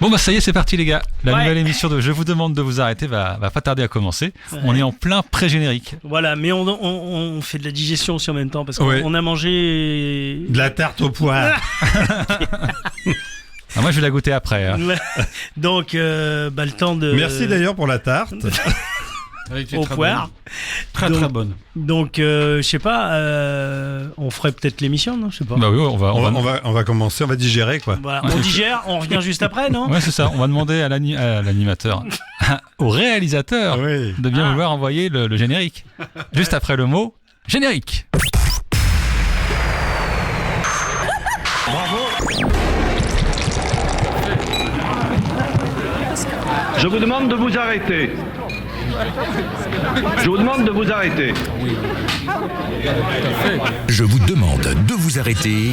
Bon bah ça y est, c'est parti les gars. La nouvelle émission de Je vous demande de vous arrêter va pas tarder à commencer. Ouais. On est en plein pré-générique. Voilà, mais on fait de la digestion aussi en même temps parce qu'on a mangé de la tarte aux poires. Ah, moi je vais la goûter après. Hein. Donc le temps de. Merci d'ailleurs pour la tarte. Au poire. Très bonne. Donc je sais pas, on ferait peut-être l'émission, non? Je sais pas. Bah oui, on va commencer, on va digérer quoi. Voilà, on digère, on revient juste après, non? Ouais, c'est ça. On va demander à l'animateur, au réalisateur, de bien vouloir envoyer le générique. Juste après le mot générique. Bravo. Je vous demande de vous arrêter. Je vous demande de vous arrêter. Je vous demande de vous arrêter.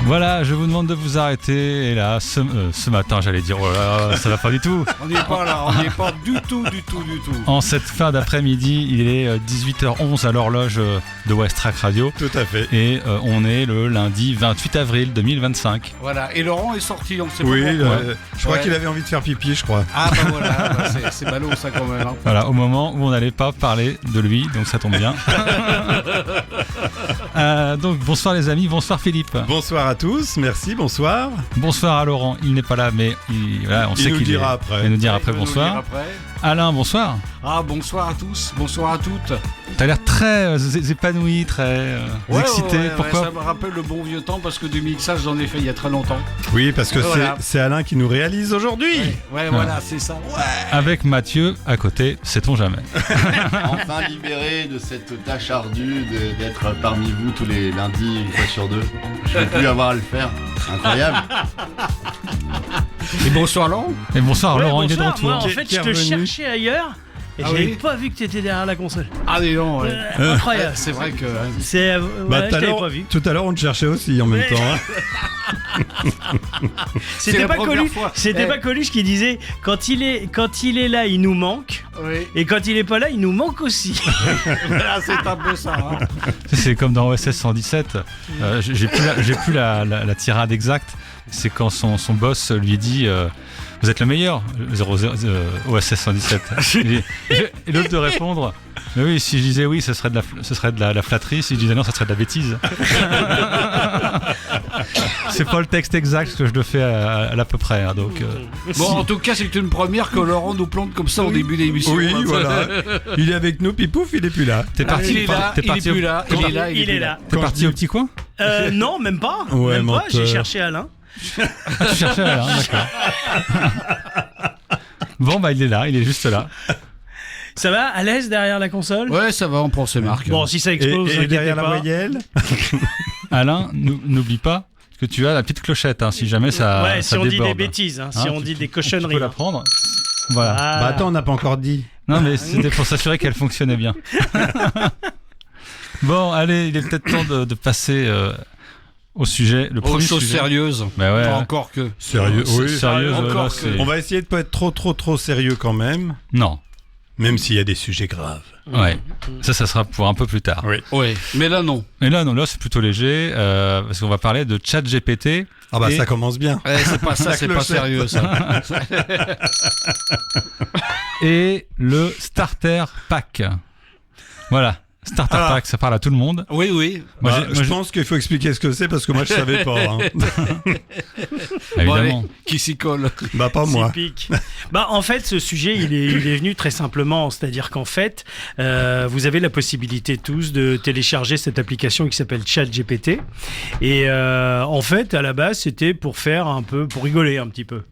Voilà, je vous demande de vous arrêter. Et là, ce matin, j'allais dire, oh là, ça va pas du tout. On n'y est pas là, on n'y est pas du tout. En cette fin d'après-midi, il est 18h11 à l'horloge de Westrack Radio. Tout à fait. Et on est le lundi 28 avril 2025. Voilà, et Laurent est sorti, on ne sait pas pourquoi. Je crois qu'il avait envie de faire pipi, je crois. Ah bah voilà, c'est ballot ça quand même. Hein. Voilà, au moment où on n'allait pas parler de lui, donc ça tombe bien. Donc bonsoir les amis, bonsoir Philippe. Bonsoir à tous, merci, bonsoir. Bonsoir à Laurent, il n'est pas là, mais on sait qu'il nous dira après. Il nous dira après bonsoir. Alain, bonsoir. Ah, bonsoir à tous, bonsoir à toutes. T'as l'air très épanoui, très excité. Pourquoi ça me rappelle le bon vieux temps parce que du mixage j'en ai fait il y a très longtemps. Oui, parce que c'est Alain qui nous réalise aujourd'hui. Voilà, c'est ça. Ouais. Avec Mathieu à côté, sait-on jamais. Enfin libéré de cette tâche ardue d'être parmi vous tous les lundis, une fois sur deux. Je ne vais plus avoir à le faire. Incroyable. Et bonsoir Laurent. Et bonsoir Laurent, il est de retour. Moi, en fait, je te cherchais ailleurs. Et j'avais pas vu que tu étais derrière la console. Ah mais non, incroyable. C'est vrai que... je t'avais pas vu. Tout à l'heure, on te cherchait aussi en même temps. Hein. C'était pas Coluche qui disait quand il est là, il nous manque. Oui. Et quand il est pas là, il nous manque aussi. C'est un peu ça. Hein. C'est comme dans OSS 117. J'ai plus la tirade exacte. C'est quand son boss lui dit vous êtes le meilleur, OSS 117. Et l'autre de répondre mais oui, si je disais oui, ce serait de la flatterie. Si je disais non, ça serait de la bêtise. C'est pas le texte exact que je le fais à l'à peu près. Hein, donc, bon, en tout cas, c'est une première que Laurent nous plante comme ça au début de l'émission. Oui, voilà. Il est avec nous, puis pouf, il est plus là. Il est là. T'es parti au petit coin? Non, même pas. Ouais, même pas. J'ai cherché Alain. Tu cherchais Alain, d'accord. Bon, bah il est là, il est juste là. Ça va, à l'aise derrière la console? Ouais, ça va, on prend ses marques. Bon, si ça explose, et derrière la voyelle. Alain, n'oublie pas que tu as la petite clochette, hein, si jamais ça. Ouais, ça si on déborde. dit des bêtises, hein, si on dit des cochonneries. Tu peux la prendre. Voilà. Bah attends, on n'a pas encore dit. Non, mais c'était pour s'assurer qu'elle fonctionnait bien. Bon, allez, il est peut-être temps de passer. Au sujet, le premier chose sujet. Sérieuse. Bah ouais. Pas encore que. Sérieux, oui. Sérieuse, encore là, que. On va essayer de pas être trop sérieux quand même. Non. Même s'il y a des sujets graves. Ouais. Ça sera pour un peu plus tard. Oui. Mais là, non. Mais là, c'est plutôt léger, parce qu'on va parler de ChatGPT. Ah bah ça commence bien. C'est pas ça, c'est pas sérieux ça. Et le Starter Pack. Voilà. Starter Pack, ça parle à tout le monde. Oui. Je pense qu'il faut expliquer ce que c'est parce que moi je savais pas. Hein. Évidemment. Qui s'y colle? Bah pas moi. En fait, ce sujet, il est venu très simplement, c'est-à-dire qu'en fait, vous avez la possibilité tous de télécharger cette application qui s'appelle ChatGPT. Et en fait, à la base, c'était pour rigoler un petit peu.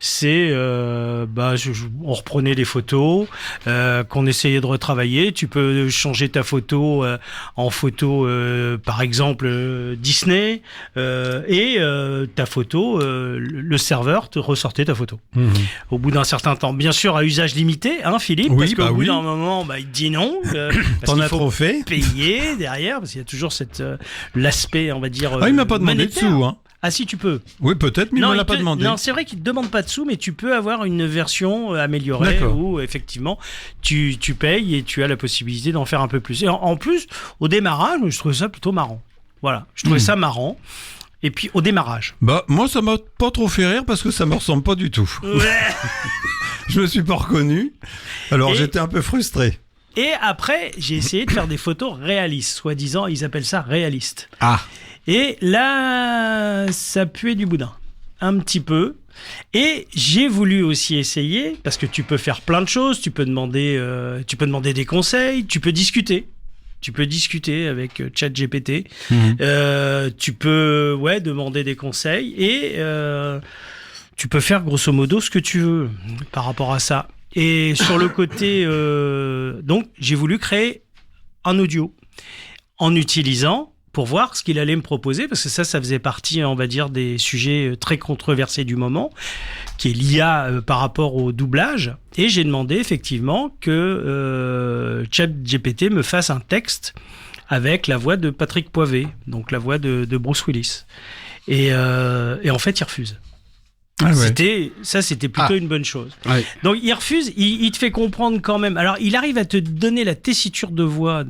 C'est, on reprenait les photos qu'on essayait de retravailler. Tu peux changer ta photo en photo, par exemple Disney, et ta photo, le serveur te ressortait ta photo. Au bout d'un certain temps, bien sûr à usage limité, hein Philippe, oui, parce qu'au bout d'un moment, il te dit non. T'en as trop fait. Payer derrière, parce qu'il y a toujours l'aspect, on va dire. Il m'a pas demandé de sous, hein. Ah si, tu peux. Oui, peut-être, mais il me l'a pas demandé. Non, c'est vrai qu'il ne te demande pas de sous, mais tu peux avoir une version améliorée D'accord. où effectivement tu payes et tu as la possibilité d'en faire un peu plus. Et en plus, au démarrage, je trouvais ça plutôt marrant. Voilà, je trouvais ça marrant. Et puis au démarrage. Bah, moi, ça m'a pas trop fait rire parce que ça me ressemble pas du tout. Je me suis pas reconnu. Alors, Et- j'étais un peu frustré. Et après, j'ai essayé de faire des photos réalistes, soi-disant, ils appellent ça réaliste. Ah. Et là, ça puait du boudin, un petit peu. Et j'ai voulu aussi essayer, parce que tu peux faire plein de choses, tu peux demander des conseils, tu peux discuter. Tu peux discuter avec ChatGPT, tu peux demander des conseils et tu peux faire grosso modo ce que tu veux par rapport à ça. Et sur le côté, donc j'ai voulu créer un audio en utilisant pour voir ce qu'il allait me proposer, parce que ça faisait partie, on va dire, des sujets très controversés du moment, qui est l'IA par rapport au doublage. Et j'ai demandé effectivement que ChatGPT me fasse un texte avec la voix de Patrick Poivet, donc la voix de Bruce Willis. Et en fait, il refuse. Ah ouais. C'était plutôt une bonne chose. Ouais. Donc il refuse, il te fait comprendre quand même. Alors il arrive à te donner la tessiture de voix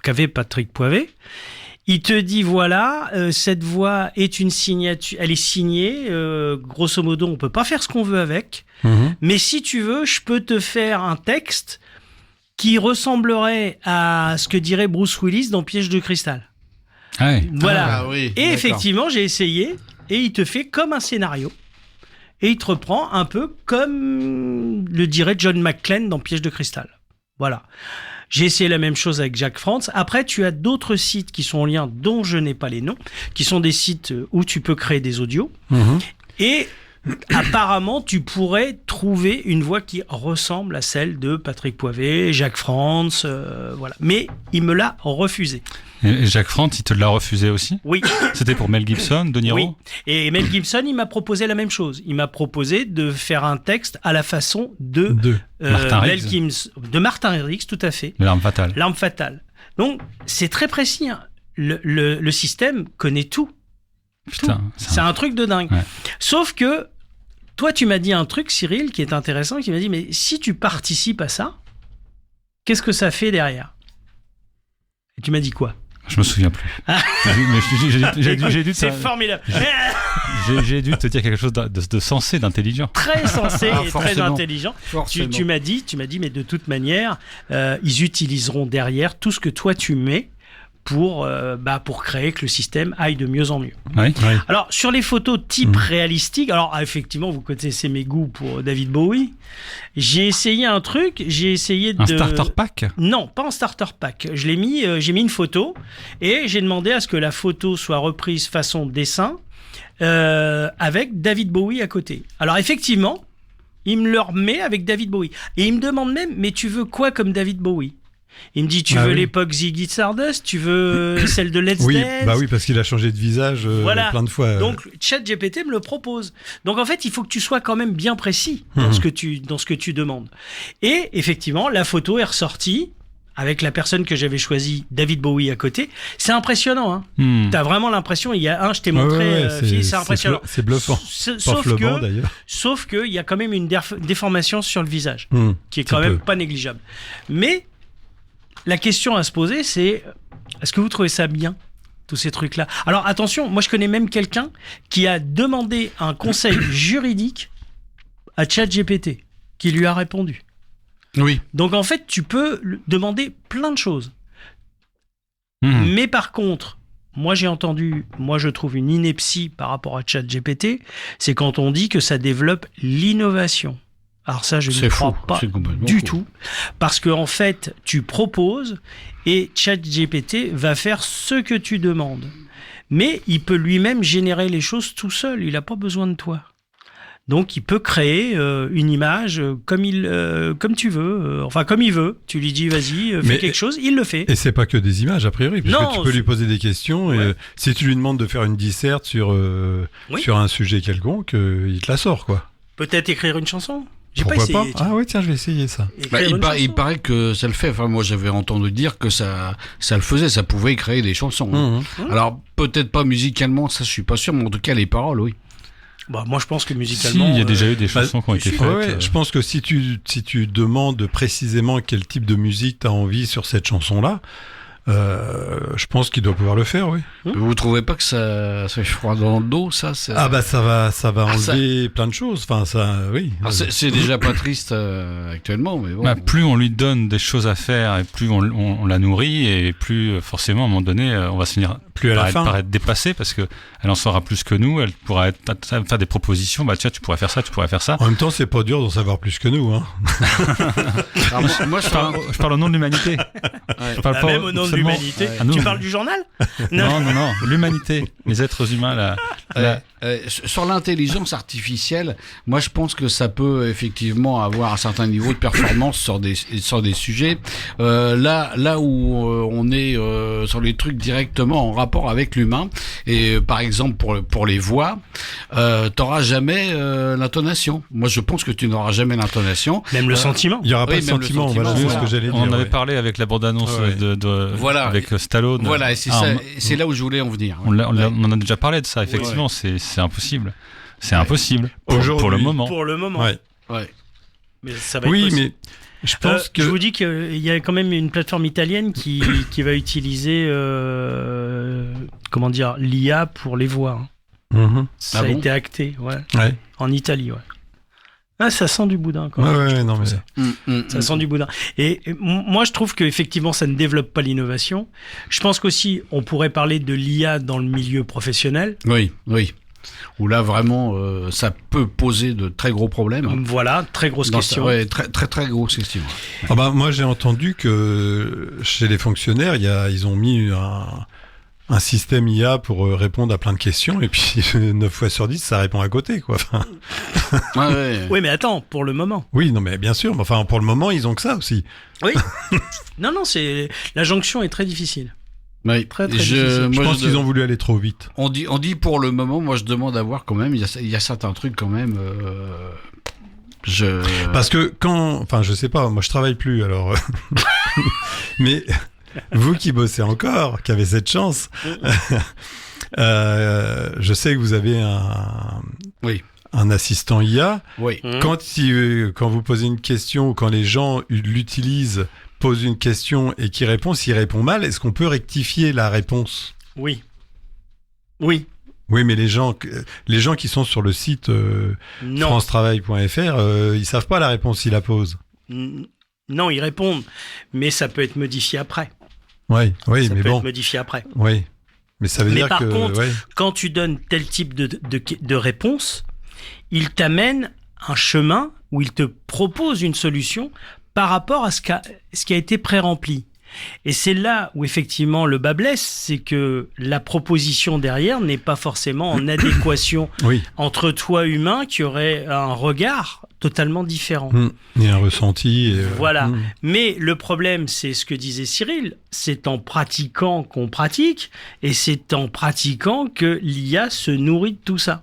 qu'avait Patrick Poivet. Il te dit voilà, cette voix est une signature, elle est signée. Grosso modo, on peut pas faire ce qu'on veut avec. Mais si tu veux, je peux te faire un texte qui ressemblerait à ce que dirait Bruce Willis dans Piège de cristal. Ah ouais. Voilà. Ah oui, Et d'accord. effectivement, j'ai essayé. Et il te fait comme un scénario. Et il te reprend un peu comme le dirait John McClane dans Piège de cristal. Voilà. J'ai essayé la même chose avec Jack France. Après, tu as d'autres sites qui sont en lien, dont je n'ai pas les noms, qui sont des sites où tu peux créer des audios. Et apparemment, tu pourrais trouver une voix qui ressemble à celle de Patrick Poivet, Jacques France, voilà. Mais il me l'a refusé. Et Jacques Frantz, il te l'a refusé aussi? Oui. C'était pour Mel Gibson, De Niro? Oui. Et Mel Gibson, il m'a proposé la même chose. Il m'a proposé de faire un texte à la façon de Martin Mel Riggs. Gibson, de Martin Riggs, tout à fait. L'arme fatale. L'arme fatale. Donc, c'est très précis. Hein. Le système connaît tout. Putain. C'est un truc de dingue. Ouais. Sauf que, toi, tu m'as dit un truc, Cyril, qui est intéressant, qui m'a dit, mais si tu participes à ça, qu'est-ce que ça fait derrière? Et tu m'as dit quoi? Je me souviens plus. J'ai dû C'est formidable. j'ai dû te dire quelque chose de sensé, d'intelligent. Très sensé et très forcément. intelligent. Forcément. Tu m'as dit, mais de toute manière, ils utiliseront derrière tout ce que toi tu mets pour créer que le système aille de mieux en mieux. Oui. Alors, sur les photos type réalistiques, alors effectivement, vous connaissez mes goûts pour David Bowie. J'ai essayé un truc, Un starter pack? Non, pas un starter pack. J'ai mis une photo et j'ai demandé à ce que la photo soit reprise façon dessin avec David Bowie à côté. Alors effectivement, il me le remet avec David Bowie. Et il me demande même, mais tu veux quoi comme David Bowie? Il me dit, tu veux l'époque Ziggy Stardust? Tu veux celle de Let's Dance? Bah oui, parce qu'il a changé de visage Voilà. plein de fois. Donc, ChatGPT me le propose. Donc, en fait, il faut que tu sois quand même bien précis dans ce que tu demandes. Et effectivement, la photo est ressortie avec la personne que j'avais choisie, David Bowie, à côté. C'est impressionnant. Hein. T'as vraiment l'impression, il y a je t'ai montré, c'est impressionnant. C'est bluffant. Sauf qu'il y a quand même une déformation sur le visage, qui est quand même pas négligeable. Mais la question à se poser, c'est est-ce que vous trouvez ça bien, tous ces trucs-là? Alors attention, moi je connais même quelqu'un qui a demandé un conseil juridique à ChatGPT, qui lui a répondu. Oui. Donc en fait, tu peux demander plein de choses. Mais par contre, moi je trouve une ineptie par rapport à ChatGPT, c'est quand on dit que ça développe l'innovation. Alors ça, je ne crois pas du tout, parce qu'en fait, tu proposes et ChatGPT va faire ce que tu demandes. Mais il peut lui-même générer les choses tout seul, il n'a pas besoin de toi. Donc, il peut créer une image comme tu veux, comme il veut. Tu lui dis, vas-y, fais quelque chose, il le fait. Et c'est pas que des images, a priori, puisque Non, tu peux lui poser des questions. Et si tu lui demandes de faire une disserte sur un sujet quelconque, il te la sort, quoi. Peut-être écrire une chanson. J'ai pas Pourquoi essayé. pas Ah ouais, tiens, je vais essayer ça. Écrire une il chanson. paraît que ça le fait. Enfin, moi, j'avais entendu dire que ça le faisait. Ça pouvait créer des chansons. Hein. Alors, peut-être pas musicalement, ça, je suis pas sûr, mais en tout cas, les paroles, oui. Bah, moi, je pense que Si, musicalement. il y a déjà eu des chansons qui ont été faites. Ouais, je pense que si tu demandes précisément quel type de musique tu as envie sur cette chanson-là, je pense qu'il doit pouvoir le faire, oui. Vous trouvez pas que ça fait froid dans le dos, ça Ah bah ça va Ah, enlever plein de choses. Enfin ça, oui. Alors, c'est déjà pas triste actuellement, mais bon. Bah, plus on lui donne des choses à faire et plus on la nourrit et plus forcément à un moment donné on va se finir Plus à la fin. par être dépassé parce que elle en saura plus que nous, elle pourra faire des propositions, bah tiens tu pourrais faire ça, tu pourrais faire ça. En même temps, c'est pas dur d'en savoir plus que nous. Hein. Alors, moi, Je parle au nom de l'humanité. Je parle Ah, pas même au nom de seulement l'humanité. à nous. Tu parles du journal Non, l'humanité, les êtres humains là. sur l'intelligence artificielle, moi je pense que ça peut effectivement avoir un certain niveau de performance sur des sujets. Là où on est sur les trucs directement en rapport avec l'humain, et par exemple pour les voix, t'auras jamais l'intonation. Moi je pense que tu n'auras jamais l'intonation. Même le sentiment. Il y aura pas Oui, de même le sentiment. sentiment, Voilà, c'est voilà. ce que j'allais dire. On en avait ouais. parlé avec la bande-annonce Ouais. de avec Stallone. Voilà, et c'est Ah, ça, c'est là où je voulais en venir. on en a déjà parlé de ça, effectivement, c'est impossible. C'est impossible. Aujourd'hui. Pour le moment. Pour le moment. Ouais. Ouais. Mais ça va être Oui, possible. mais je pense que Je vous dis qu'il y a quand même une plateforme italienne qui va utiliser comment dire, l'IA pour les voix. hein. Mhm. Ça Ah a bon été acté, ouais. Ouais. En Italie, ouais. Ah, ça sent du boudin quand Ouais, même. ouais, non mais Ça sent du boudin. Et moi, je trouve qu'effectivement, ça ne développe pas l'innovation. Je pense qu'aussi, on pourrait parler de l'IA dans le milieu professionnel. Oui. Où là vraiment, ça peut poser de très gros problèmes. Voilà, très grosse question. Ouais, très très très grosse question. Ah bah, moi j'ai entendu que chez les fonctionnaires, ils ont mis un système IA pour répondre à plein de questions et puis 9 fois sur 10 ça répond à côté quoi. Enfin, Ouais. Oui, mais attends, pour le moment. oui, non mais bien sûr, mais enfin pour le moment ils ont que ça aussi. Oui. non, c'est la jonction est très difficile. Ouais. Très, très difficile. Je moi, pense qu'ils ont voulu aller trop vite. On dit pour le moment, moi je demande à voir quand même, il y a certains trucs quand même. Parce que enfin je sais pas, moi je travaille plus alors, mais vous qui bossez encore, qui avez cette chance, je sais que vous avez Oui. un assistant IA. Oui. Quand vous posez une question ou quand les gens l'utilisent, posent une question et qui répond, s'il répond mal, est-ce qu'on peut rectifier la réponse ? Oui. Oui, mais les gens qui sont sur le site Non. francetravail.fr, ils savent pas la réponse s'ils la posent. Non, ils répondent, mais ça peut être modifié après. Oui, Ça mais peut bon, être modifié après. oui. Mais ça veut Mais dire par que contre, ouais. Quand tu donnes tel type de réponse, il t'amène un chemin où il te propose une solution par rapport à ce qui a été pré-rempli. Et c'est là où effectivement le bas blesse, c'est que la proposition derrière n'est pas forcément en adéquation Oui. entre toi humain qui aurait un regard totalement différent. Il y a un ressenti. Et, Voilà. Mais le problème, c'est ce que disait Cyril, c'est en pratiquant qu'on pratique, et c'est en pratiquant que l'IA se nourrit de tout ça.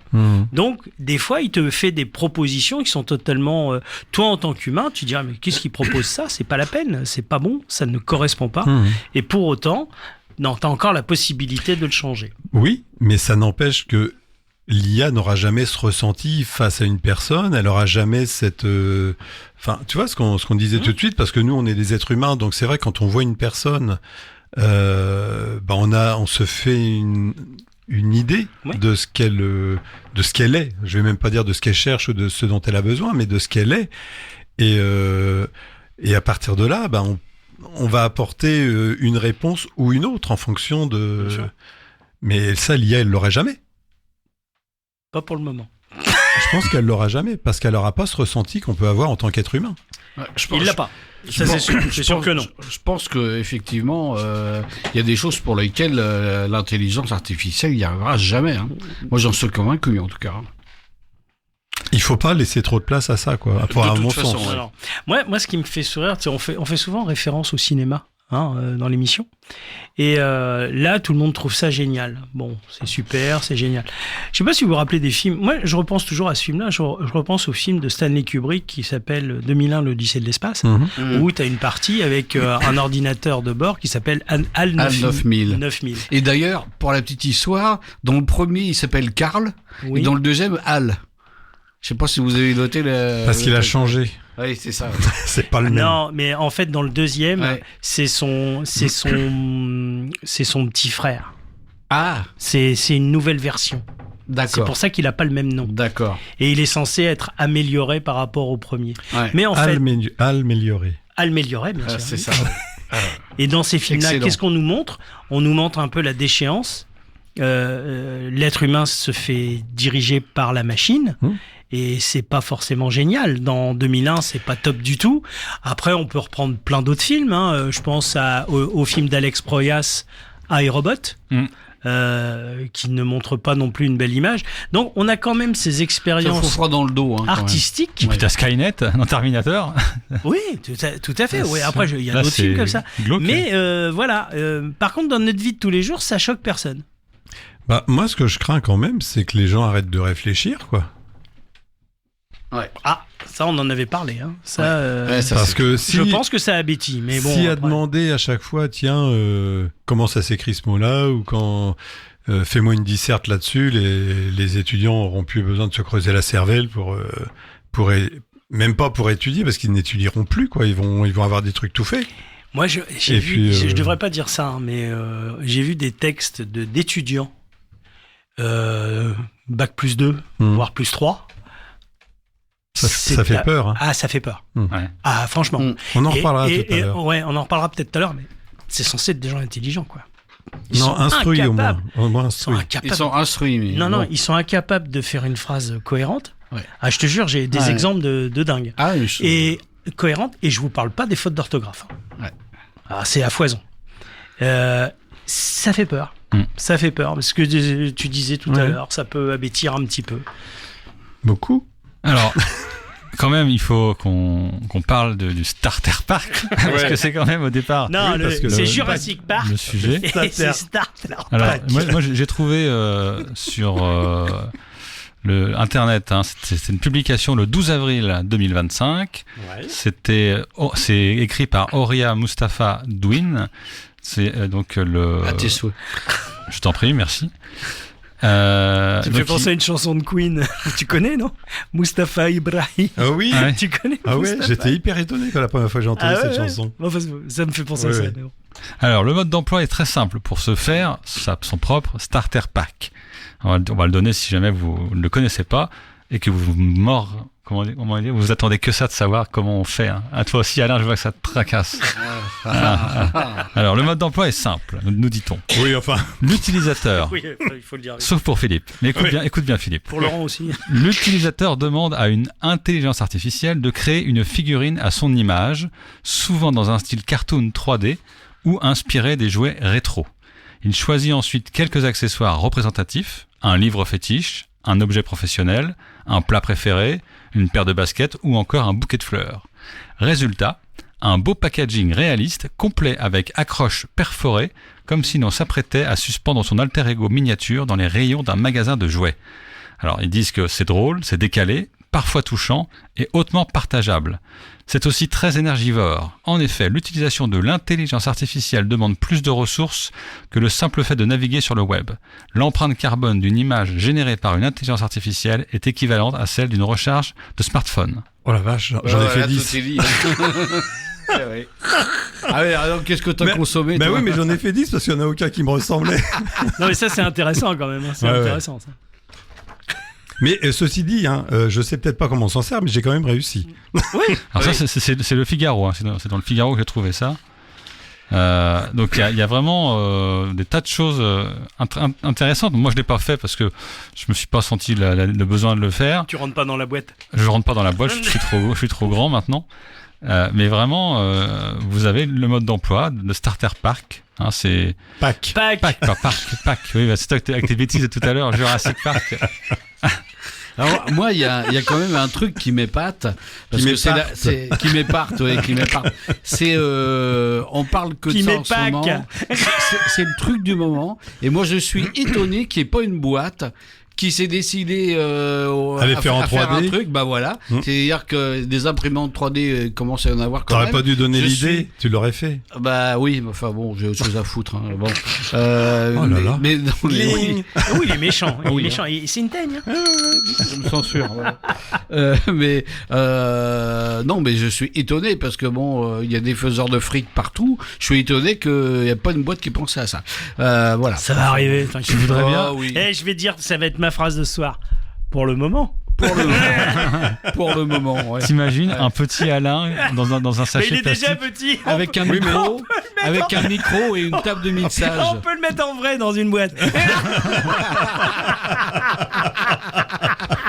Donc, des fois, il te fait des propositions qui sont totalement... toi, en tant qu'humain, tu dirais, mais qu'est-ce qu'il propose ça ? C'est pas la peine, c'est pas bon, ça ne correspond pas. Et pour autant, non, t'as encore la possibilité de le changer. Oui, mais ça n'empêche que l'IA n'aura jamais ce ressenti face à une personne, elle aura jamais cette... Enfin, tu vois ce qu'on disait tout de suite, parce que nous, on est des êtres humains, donc c'est vrai, quand on voit une personne, on se fait une idée de ce qu'elle est. Je vais même pas dire de ce qu'elle cherche ou de ce dont elle a besoin, mais de ce qu'elle est. Et à partir de là, on va apporter une réponse ou une autre en fonction de... Mais ça, l'IA, elle l'aurait jamais. Pas pour le moment. Je pense qu'elle l'aura jamais, parce qu'elle n'aura pas ce ressenti qu'on peut avoir en tant qu'être humain. Il l'a pas. Ça, c'est sûr. C'est sûr que non. Je pense que effectivement, il y a des choses pour lesquelles l'intelligence artificielle n'y arrivera jamais. Hein. Moi, j'en suis convaincu, en tout cas. Il faut pas laisser trop de place à ça, quoi. À mon toute façon, sens. ouais. Alors, moi, ce qui me fait sourire, on fait souvent référence au cinéma dans l'émission. Et là, tout le monde trouve ça génial. Bon, c'est super, c'est génial. Je sais pas si vous vous rappelez des films. Moi, je repense toujours à ce film-là. Je repense au film de Stanley Kubrick qui s'appelle 2001, l'Odyssée de l'espace, où tu as une partie avec un ordinateur de bord qui s'appelle HAL 9000. Et d'ailleurs, pour la petite histoire, dans le premier, il s'appelle Karl, et dans le deuxième, Hal. Je sais pas si vous avez noté Parce qu'il a changé. Oui, c'est ça. C'est pas le même. Non, mais en fait, dans le deuxième, c'est son petit frère. Ah, c'est une nouvelle version. d'accord. C'est pour ça qu'il a pas le même nom. D'accord. Et il est censé être amélioré par rapport au premier. Ouais. Mais en fait, Amélioré. amélioré, bien sûr. C'est ça. Et dans ces films-là, Excellent. qu'est-ce qu'on nous montre ? On nous montre un peu la déchéance. L'être humain se fait diriger par la machine. Et c'est pas forcément génial. Dans 2001, c'est pas top du tout. Après, on peut reprendre plein d'autres films. Je pense au film d'Alex Proyas, iRobot, qui ne montre pas non plus une belle image. Donc, on a quand même ces Ça expériences fout froid dans le dos. Hein, artistiques. Et puis t'as Skynet dans Terminator. Oui, tout à fait. Oui, après, il y a Là, d'autres films c'est comme ça. glauque. Mais voilà. Par contre, dans notre vie de tous les jours, ça choque personne. Bah, moi, ce que je crains quand même, c'est que les gens arrêtent de réfléchir, quoi. Ouais. Ah, ça, on en avait parlé. Ça, Ça, Parce c'est- que si, je pense que ça abétit. Mais bon. si à après- demander à chaque fois, tiens, comment ça s'écrit ce mot-là, ou quand fais-moi une disserte là-dessus, les étudiants auront plus besoin de se creuser la cervelle même pas pour étudier, parce qu'ils n'étudieront plus, quoi. Ils vont avoir des trucs tout faits. Moi, j'ai Et vu, puis, je devrais pas dire ça, mais j'ai vu des textes d'étudiants, bac plus 2, voire plus 3. Ça fait peur. Hein. Ah, ça fait peur. Ouais. Ah, franchement. On en reparlera tout à l'heure. Ouais, on en reparlera peut-être tout à l'heure, mais c'est censé être des gens intelligents, quoi. Non, instruits au moins. Au moins Ils sont instruits. incapables. Ils sont instruits. Mais Non, bon. ils sont incapables de faire une phrase cohérente. Ouais. Ah, je te jure, j'ai des Ouais. exemples de dingue. Ah, mais Et cohérente, et je vous parle pas des fautes d'orthographe. Ouais. Ah, c'est à foison. Ça fait peur. Ça fait peur, parce que tu disais tout à l'heure, ça peut abêtir un petit peu. Beaucoup. Alors, quand même, il faut qu'on parle du Starter Park, parce que c'est quand même au départ Non, parce que c'est le- Jurassic Park. le sujet. Et c'est Starter Alors, Park. moi j'ai trouvé sur le Internet, c'est une publication le 12 avril 2025. Ouais. C'est écrit par Auria Mustafa Douin. C'est donc le... à tes souhaits. Je t'en prie, merci. Tu me donc, fais penser à une chanson de Queen. Tu connais, non? Mustafa Ibrahim. Ah oui. Ouais. Tu connais Ah ouais, Mustafa? j'étais hyper étonné quand la première fois que j'ai entendu Ah ouais, cette ouais. chanson. Enfin, ça me fait penser à Ouais, ça. ouais. mais bon. Alors, le mode d'emploi est très simple. Pour ce faire, son propre Starter Pack. On va le donner si jamais vous ne le connaissez pas et que vous comment dire, vous attendez que ça de savoir comment on fait. À toi aussi, Alain, je vois que ça te tracasse. Alors, le mode d'emploi est simple, nous dit-on. Oui, enfin. L'utilisateur, Oui, il faut le dire. sauf pour Philippe, mais écoute bien Philippe. Pour Laurent aussi. L'utilisateur demande à une intelligence artificielle de créer une figurine à son image, souvent dans un style cartoon 3D ou inspiré des jouets rétro. Il choisit ensuite quelques accessoires représentatifs, un livre fétiche, un objet professionnel, un plat préféré, une paire de baskets ou encore un bouquet de fleurs. Résultat, un beau packaging réaliste, complet avec accroches perforées, comme si l'on s'apprêtait à suspendre son alter ego miniature dans les rayons d'un magasin de jouets. Alors, ils disent que c'est drôle, c'est décalé, parfois touchant et hautement partageable. C'est aussi très énergivore. En effet, l'utilisation de l'intelligence artificielle demande plus de ressources que le simple fait de naviguer sur le web. L'empreinte carbone d'une image générée par une intelligence artificielle est équivalente à celle d'une recharge de smartphone. Oh la vache, j'en ai fait 10. Ah oui, alors qu'est-ce que t'as consommé Bah toi oui, mais j'en ai fait 10 parce qu'il n'y en a aucun qui me ressemblait. Non, mais ça, c'est intéressant quand même. C'est Ouais, intéressant, ça. Mais ceci dit, je sais peut-être pas comment on s'en sert, mais j'ai quand même réussi. Alors ça, c'est le Figaro. C'est dans le Figaro que j'ai trouvé ça. Donc il y a vraiment des tas de choses intéressantes. Moi, je l'ai pas fait parce que je me suis pas senti le besoin de le faire. Tu rentres pas dans la boîte. Je rentre pas dans la boîte. Je suis trop grand maintenant. Mais vraiment, vous avez le mode d'emploi de Starter Park. C'est Pack. Pack. Pack. Oui, bah, c'est toi avec tes bêtises de tout à l'heure, Jurassic Park. Alors, moi, il y a quand même un truc qui m'épate. Parce Qui que qui m'épate, ouais, qui m'épate. C'est, on parle que de ça en ce moment. C'est le truc du moment. Et moi, je suis étonné qu'il n'y ait pas une boîte qui s'est décidé à faire un truc, bah voilà. C'est-à-dire que des imprimantes 3D commencent à y en avoir quand même. T'aurais pas dû donner l'idée, tu l'aurais fait. Bah oui, mais enfin bon, j'ai autre chose à foutre. Hein. Bon. Oh là là. Mais non, Oui, il est méchant. Ah oui, il est méchant. C'est une teigne. je me censure. Voilà. Non, mais je suis étonné parce que bon, il y a des faiseurs de fric partout. Je suis étonné qu'il n'y a pas une boîte qui pensait à ça. Voilà. Ça va arriver. Tu voudrais bien oui. Je vais dire, ça va être ma phrase de ce soir. Pour le moment. Pour le moment, ouais. T'imagines un petit Alain dans un Mais sachet il est plastique. déjà petit. Avec un micro et une table de mixage. On peut le mettre en vrai dans une boîte.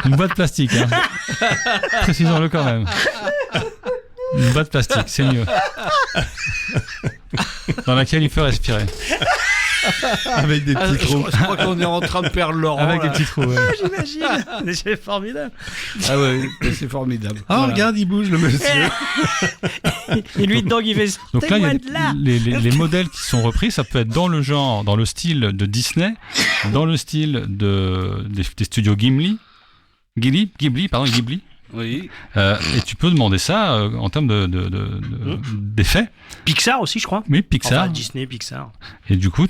Une boîte plastique, hein. Précisons-le quand même. Une boîte plastique, c'est mieux. Dans laquelle il peut respirer. Avec des petits trous. Je crois qu'on est en train de perdre Laurent. Avec des là. petits trous, ouais. J'imagine. C'est formidable. Ah ouais, c'est formidable. Ah, Voilà. regarde, il bouge le monsieur. Et lui dedans, il fait. Donc là, il y a Sortez-moi de là. les modèles qui sont repris, ça peut être dans le genre, dans le style de Disney, dans le style des studios Ghibli. Oui. Et tu peux demander ça en termes d'effets. Pixar aussi, je crois. Oui, Pixar. Enfin, Disney, Pixar. Et du coup,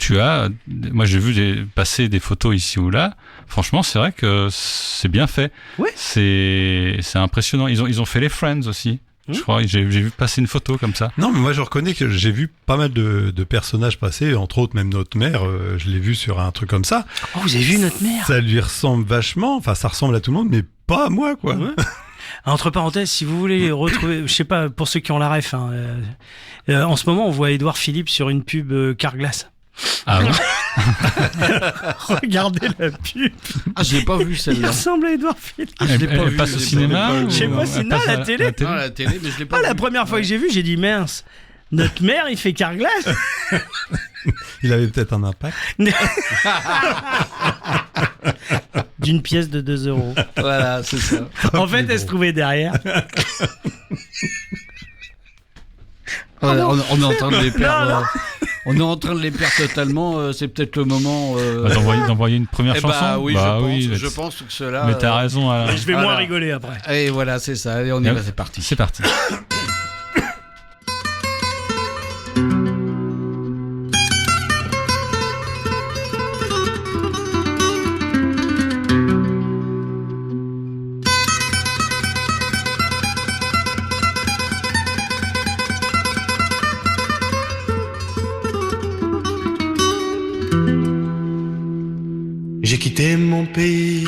moi j'ai vu passer des photos ici ou là. Franchement, c'est vrai que c'est bien fait. Ouais. C'est impressionnant. Ils ont fait les Friends aussi. Je crois, j'ai vu passer une photo comme ça. Non, mais moi je reconnais que j'ai vu pas mal de personnages passer, entre autres même notre mère, je l'ai vu sur un truc comme ça. Oh, vous avez vu notre mère? Ça lui ressemble vachement, enfin ça ressemble à tout le monde, mais pas à moi quoi. Ouais. Entre parenthèses, si vous voulez retrouver, je sais pas, pour ceux qui ont la ref, hein, en ce moment on voit Édouard Philippe sur une pub Carglass. Ah ouais. Regardez la pub. Ah, je l'ai pas vu Il celle-là. ressemble à Édouard Philippe. Ah, je l'ai pas Elle vu. passe au cinéma Je sais ou pas si- elle non, passe à la télé. Non, à la télé, mais je l'ai pas Ah, vu. la première fois que j'ai vu, j'ai dit mince. Notre mère, il fait Carglass. Il avait peut-être un impact. D'une pièce de 2 €. Voilà, c'est ça. En fait, elle se trouvait derrière. On est en train de les perdre. Non, non. On est en train de les perdre totalement. C'est peut-être le moment. D'envoyer une première chanson. Bah oui, Bah je pense que cela. Mais t'as raison, Alain. Et je vais Voilà. moins rigoler après. Et voilà, c'est ça. Allez, on y va, c'est parti. C'est parti. J'ai quitté mon pays,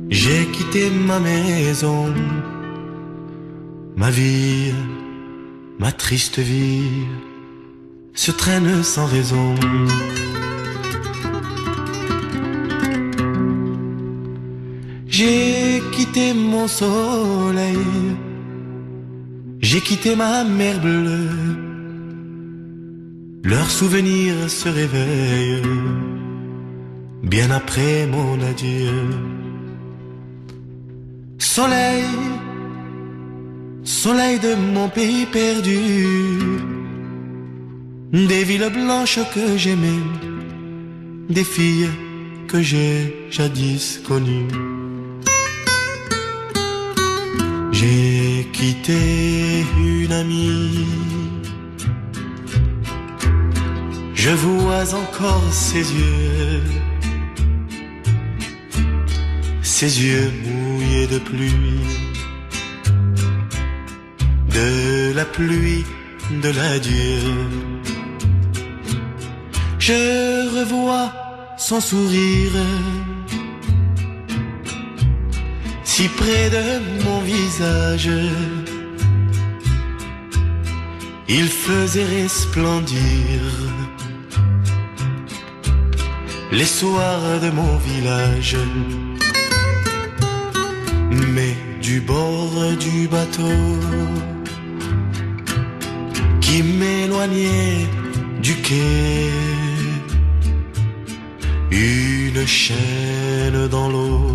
j'ai quitté ma maison, ma vie, ma triste vie se traîne sans raison. J'ai quitté mon soleil, j'ai quitté ma mer bleue, leurs souvenirs se réveillent bien après mon adieu. Soleil, soleil de mon pays perdu, des villes blanches que j'aimais, des filles que j'ai jadis connues. J'ai quitté une amie, je vois encore ses yeux mouillés de pluie, de la pluie de l'adieu. Je revois son sourire, si près de mon visage, il faisait resplendir les soirs de mon village. Mais du bord du bateau qui m'éloignait du quai, une chaîne dans l'eau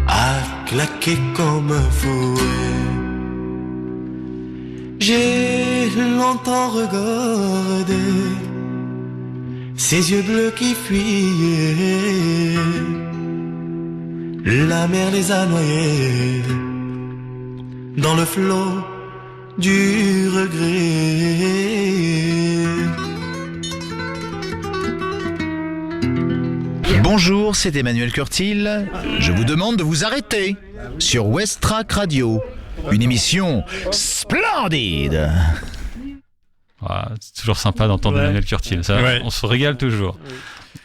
a claqué comme un fouet. J'ai longtemps regardé ses yeux bleus qui fuyaient. La mer les a noyés dans le flot du regret. Bonjour, c'est Emmanuel Curtil. Je vous demande de vous arrêter sur West Track Radio. Une émission splendide. Ah, c'est toujours sympa d'entendre Emmanuel Curtil. Ça, on se régale toujours.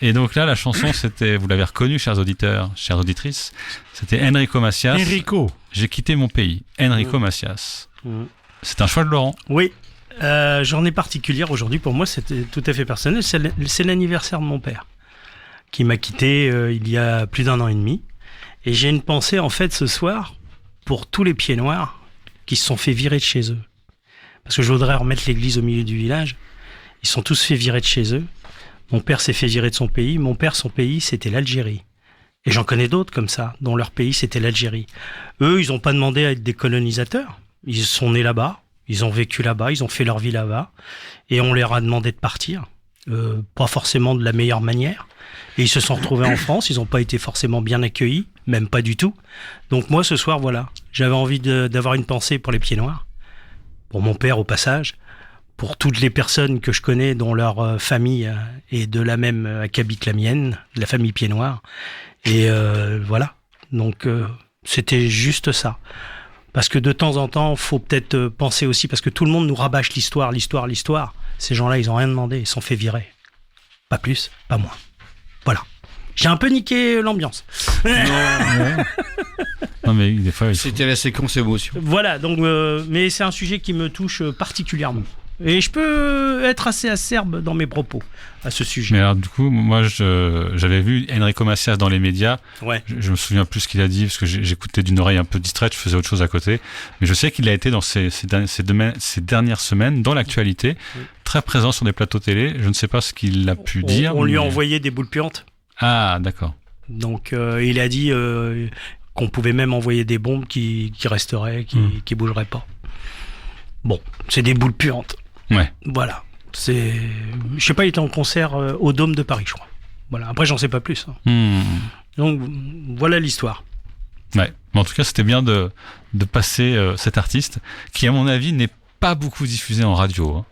Et donc là, la chanson, c'était, vous l'avez reconnue, chers auditeurs, chères auditrices, c'était Enrico Macias. J'ai quitté mon pays. Enrico Macias. C'est un choix de Laurent. Oui. Journée particulière aujourd'hui, pour moi, c'était tout à fait personnel. C'est l'anniversaire de mon père, qui m'a quitté il y a plus d'1 an et demi. Et j'ai une pensée, en fait, ce soir, pour tous les pieds noirs qui se sont fait virer de chez eux. Parce que je voudrais remettre l'église au milieu du village. Ils sont tous fait virer de chez eux. Mon père s'est fait virer de son pays. Mon père, son pays, c'était l'Algérie. Et j'en connais d'autres comme ça, dont leur pays, c'était l'Algérie. Eux, ils n'ont pas demandé à être des colonisateurs. Ils sont nés là-bas. Ils ont vécu là-bas. Ils ont fait leur vie là-bas. Et on leur a demandé de partir. Pas forcément de la meilleure manière. Et ils se sont retrouvés en France. Ils n'ont pas été forcément bien accueillis. Même pas du tout. Donc moi, ce soir, voilà. J'avais envie d'avoir une pensée pour les pieds noirs. Pour mon père, au passage. Pour toutes les personnes que je connais, dont leur famille est de la même qu'habite la mienne, la famille Pieds Noirs. Et voilà. Donc, c'était juste ça. Parce que de temps en temps, faut peut-être penser aussi, parce que tout le monde nous rabâche l'histoire. Ces gens-là, ils ont rien demandé, ils se sont fait virer. Pas plus, pas moins. Voilà. J'ai un peu niqué l'ambiance. Non, mais des fois, c'était la séquence émotion. Voilà, donc, mais c'est un sujet qui me touche particulièrement. Et je peux être assez acerbe dans mes propos à ce sujet. Mais alors, du coup, moi, j'avais vu Enrico Macias dans les médias. Ouais. Je me souviens plus ce qu'il a dit, parce que j'écoutais d'une oreille un peu distraite, je faisais autre chose à côté. Mais je sais qu'il a été dans ces dernières semaines, dans l'actualité, très présent sur des plateaux télé. Je ne sais pas ce qu'il a pu dire. On lui a envoyé des boules puantes. Ah, d'accord. Donc, il a dit qu'on pouvait même envoyer des bombes qui resteraient, qui bougeraient pas. Bon, c'est des boules puantes. Ouais. Voilà. Je sais pas, il était en concert au Dôme de Paris, je crois. Voilà. Après, j'en sais pas plus. Donc, voilà l'histoire. Ouais. Mais en tout cas, c'était bien de passer cet artiste qui, à mon avis, n'est pas beaucoup diffusé en radio. Hein.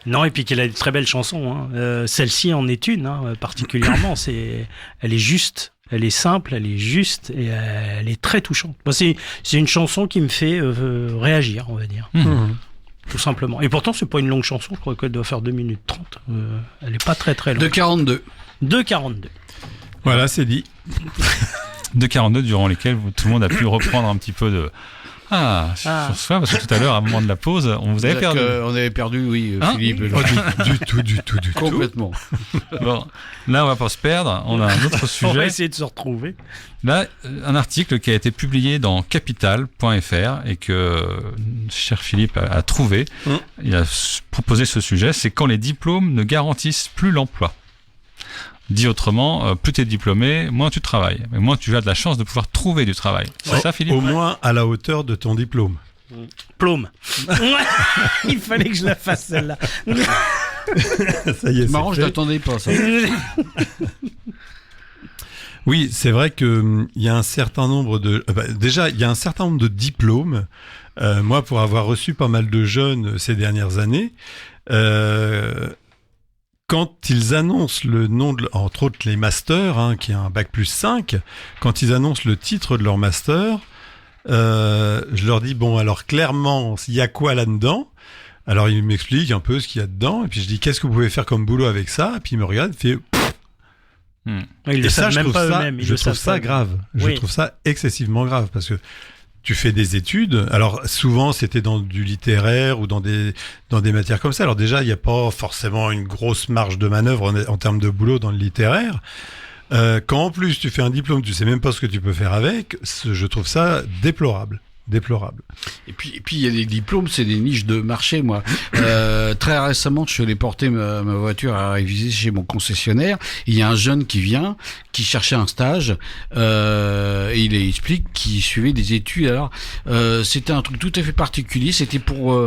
Non, et puis qu'il a de très belles chansons. Hein. Celle-ci en est une, particulièrement. Elle est juste, elle est simple, elle est juste et elle est très touchante. Bon, c'est une chanson qui me fait réagir, on va dire. Tout simplement. Et pourtant, c'est pas une longue chanson. Je crois qu'elle doit faire 2 minutes 30. Elle est pas très très longue. 2,42. 2,42. Voilà, c'est dit. 2,42 durant lesquels tout le monde a pu reprendre un petit peu de... sur soi, parce que tout à l'heure, à un moment de la pause, on vous avait perdu. On avait perdu, oui, Philippe. Du tout. Complètement. Bon, là, on va pas se perdre. On a un autre sujet. On va essayer de se retrouver. Là, un article qui a été publié dans Capital.fr et que cher Philippe a trouvé. Il a proposé ce sujet, c'est quand les diplômes ne garantissent plus l'emploi. Dit autrement, plus tu es diplômé, moins tu travailles. Mais moins tu as de la chance de pouvoir trouver du travail. C'est ça, Philippe? Au moins à la hauteur de ton diplôme. Plôme. Il fallait que je la fasse, celle-là. Ça y est, c'est marrant, fait. je l'attendais pas, ça. Oui, c'est vrai que il y a un certain nombre de... déjà, il y a un certain nombre de diplômes. Moi, pour avoir reçu pas mal de jeunes ces dernières années... quand ils annoncent le nom, entre autres les masters, qui est un bac+5, quand ils annoncent le titre de leur master, je leur dis, bon, alors clairement, il y a quoi là-dedans? Alors ils m'expliquent un peu ce qu'il y a dedans, et puis je dis, qu'est-ce que vous pouvez faire comme boulot avec ça? Et puis ils me regardent, et Et ça, je trouve ça grave. Je trouve ça excessivement grave, parce que tu fais des études. Alors souvent c'était dans du littéraire ou dans des matières comme ça. Alors déjà il n'y a pas forcément une grosse marge de manœuvre en termes de boulot dans le littéraire. Quand en plus tu fais un diplôme, tu sais même pas ce que tu peux faire avec. Je trouve ça déplorable. déplorable. Et puis il y a des diplômes, c'est des niches de marché. Moi, très récemment, je suis allé porter ma voiture à réviser chez mon concessionnaire. Il y a un jeune qui vient, qui cherchait un stage, et il explique qu'il suivait des études. Alors, c'était un truc tout à fait particulier. C'était pour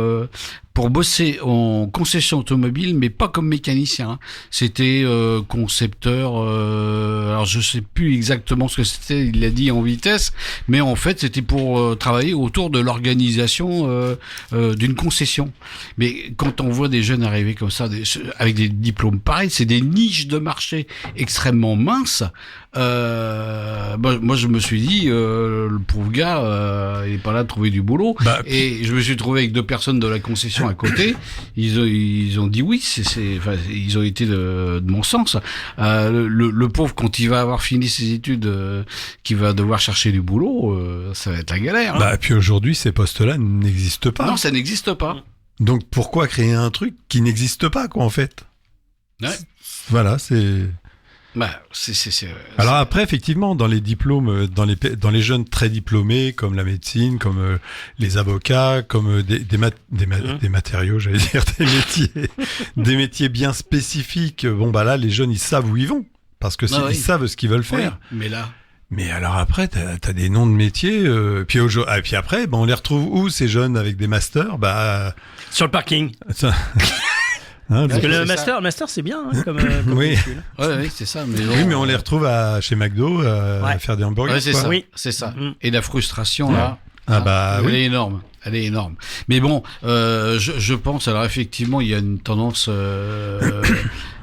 bosser en concession automobile, mais pas comme mécanicien. Hein. C'était concepteur. Alors je sais plus exactement ce que c'était. Il l'a dit en vitesse, mais en fait c'était pour travailler autour de l'organisation d'une concession. Mais quand on voit des jeunes arriver comme ça, avec des diplômes pareils, c'est des niches de marché extrêmement minces. Moi je me suis dit, le pauvre gars, il est pas là de trouver du boulot. Et je me suis trouvé avec 2 personnes de la concession à côté. Ils ont dit oui, enfin, ils ont été de mon sens. Le pauvre, quand il va avoir fini ses études, qui va devoir chercher du boulot, ça va être la galère. Hein. Puis aujourd'hui, ces postes-là n'existent pas. Non, ça n'existe pas. Donc pourquoi créer un truc qui n'existe pas, quoi, en fait? Ouais. Voilà, c'est... Alors après, effectivement, dans les diplômes, dans les jeunes très diplômés, comme la médecine, comme les avocats, comme des matériaux, j'allais dire, des métiers bien spécifiques. Bon, là, les jeunes, ils savent où ils vont, parce que ils savent ce qu'ils veulent faire. Oui, mais alors après, t'as des noms de métiers. Puis après, on les retrouve où, ces jeunes avec des masters? Sur le parking. Parce que le master, c'est bien, hein, comme oui. Oui, c'est ça. Mais on les retrouve chez McDo à faire des hamburgers. Ouais, c'est quoi. ça. Oui, c'est ça. Et la frustration là, oui. Elle est énorme. Mais bon, je pense. Alors effectivement, il y a une tendance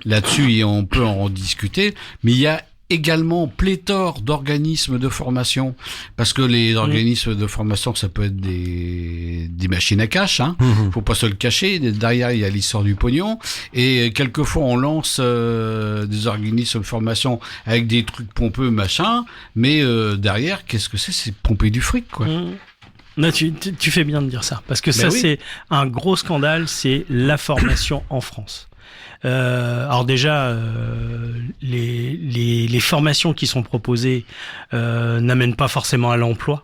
là-dessus et on peut en discuter. Mais il y a également pléthore d'organismes de formation, parce que les organismes de formation, ça peut être des machines à cash, hein. Faut pas se le cacher. Derrière, il y a l'histoire du pognon, et quelquefois on lance des organismes de formation avec des trucs pompeux, machin, mais derrière, qu'est-ce que c'est pomper du fric, quoi. Non, tu fais bien de dire ça, parce que c'est un gros scandale, c'est la formation en France. Alors déjà, les formations qui sont proposées n'amènent pas forcément à l'emploi.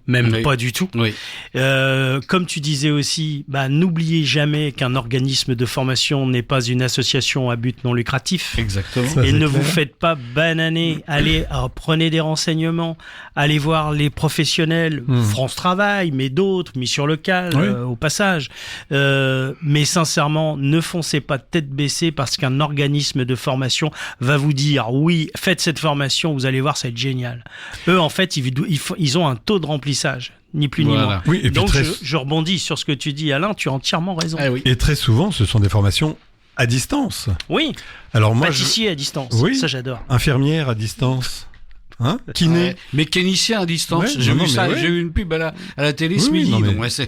Même pas du tout. Oui. Comme tu disais aussi, n'oubliez jamais qu'un organisme de formation n'est pas une association à but non lucratif. Exactement. Et ne vous faites pas bananer. Allez, prenez des renseignements, allez voir les professionnels, France Travail, mais d'autres, mis sur le cal, au passage. Mais sincèrement, ne foncez pas tête baissée parce qu'un organisme de formation va vous dire oui, faites cette formation, vous allez voir, ça va être génial. Eux, en fait, ils ont un taux de remplissage, ni plus ni moins. Oui, et donc je rebondis sur ce que tu dis, Alain, tu as entièrement raison. Et très souvent, ce sont des formations à distance. Oui. Alors moi, pâtissier à distance. Oui. Ça, j'adore. Infirmière à distance. Kiné. Mécanicien à distance. J'ai vu ça. J'ai eu une pub à la télé ce midi.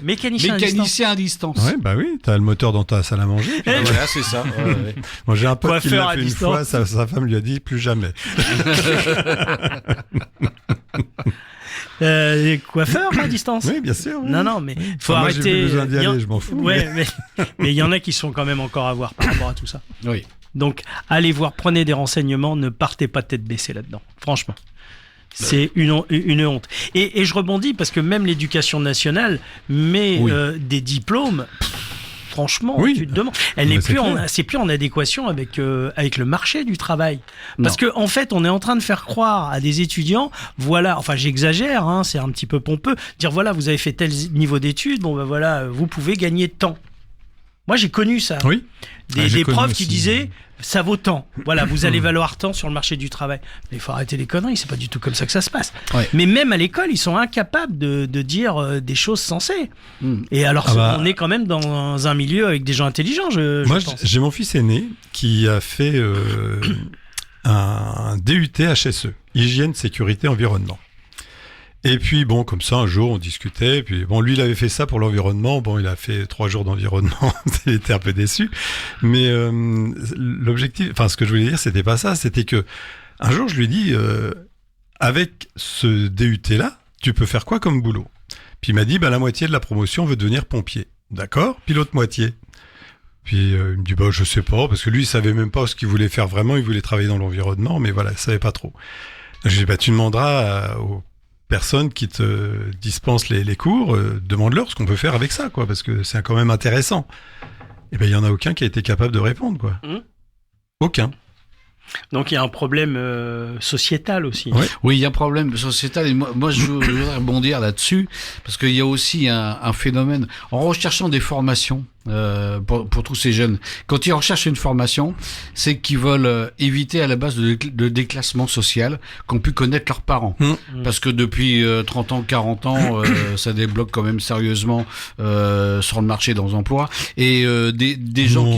Mécanicien à distance. Ouais, oui. T'as le moteur dans ta salle à manger. Voilà, c'est ça. Moi, j'ai un pote qui l'a fait une distance. fois. Sa femme lui a dit plus jamais. Coiffeur à distance. Oui, bien sûr. Oui. Non, mais faut moi, arrêter. J'ai plus besoin d'y aller, je m'en fous. Ouais, mais il y en a qui sont quand même encore à voir par rapport à tout ça. Oui. Donc, allez voir, prenez des renseignements, ne partez pas tête baissée là-dedans. Franchement. C'est une honte. Et je rebondis parce que même l'éducation nationale met des diplômes. Franchement, tu te demandes. C'est plus en adéquation avec le marché du travail. Parce que en fait, on est en train de faire croire à des étudiants, voilà, enfin j'exagère, hein, c'est un petit peu pompeux, dire voilà, vous avez fait tel niveau d'études, vous pouvez gagner tant. Moi, j'ai connu ça. Oui. Des profs qui disaient ça vaut tant. Voilà, vous allez valoir tant sur le marché du travail. Mais il faut arrêter les conneries, c'est pas du tout comme ça que ça se passe. Ouais. Mais même à l'école, ils sont incapables de dire des choses sensées. Et alors, on est quand même dans un milieu avec des gens intelligents, Moi, je pense. J'ai mon fils aîné qui a fait un DUT HSE, Hygiène, Sécurité, Environnement. Et puis, comme ça, un jour, on discutait. Puis, lui, il avait fait ça pour l'environnement. Il a fait 3 jours d'environnement. Il était un peu déçu. Mais l'objectif, ce que je voulais dire, c'était pas ça. C'était que un jour, je lui ai dit, avec ce DUT-là, tu peux faire quoi comme boulot? Puis il m'a dit, la moitié de la promotion veut devenir pompier. D'accord? Puis l'autre moitié. Puis il me dit, je sais pas, parce que lui, il savait même pas ce qu'il voulait faire vraiment. Il voulait travailler dans l'environnement, mais voilà, il savait pas trop. Je lui ai dit, tu demanderas personnes qui te dispensent les cours, demande-leur ce qu'on peut faire avec ça, quoi, parce que c'est quand même intéressant. Et ben il y en a aucun qui a été capable de répondre, quoi. Aucun. Donc il y a un problème sociétal aussi. Ouais. Oui, il y a un problème sociétal et moi je voudrais rebondir là-dessus parce qu'il y a aussi un phénomène en recherchant des formations pour tous ces jeunes. Quand ils recherchent une formation, c'est qu'ils veulent éviter à la base de déclassement social qu'ont pu connaître leurs parents. Parce que depuis 30 ans, 40 ans, ça débloque quand même sérieusement sur le marché dans l'emploi. Et des gens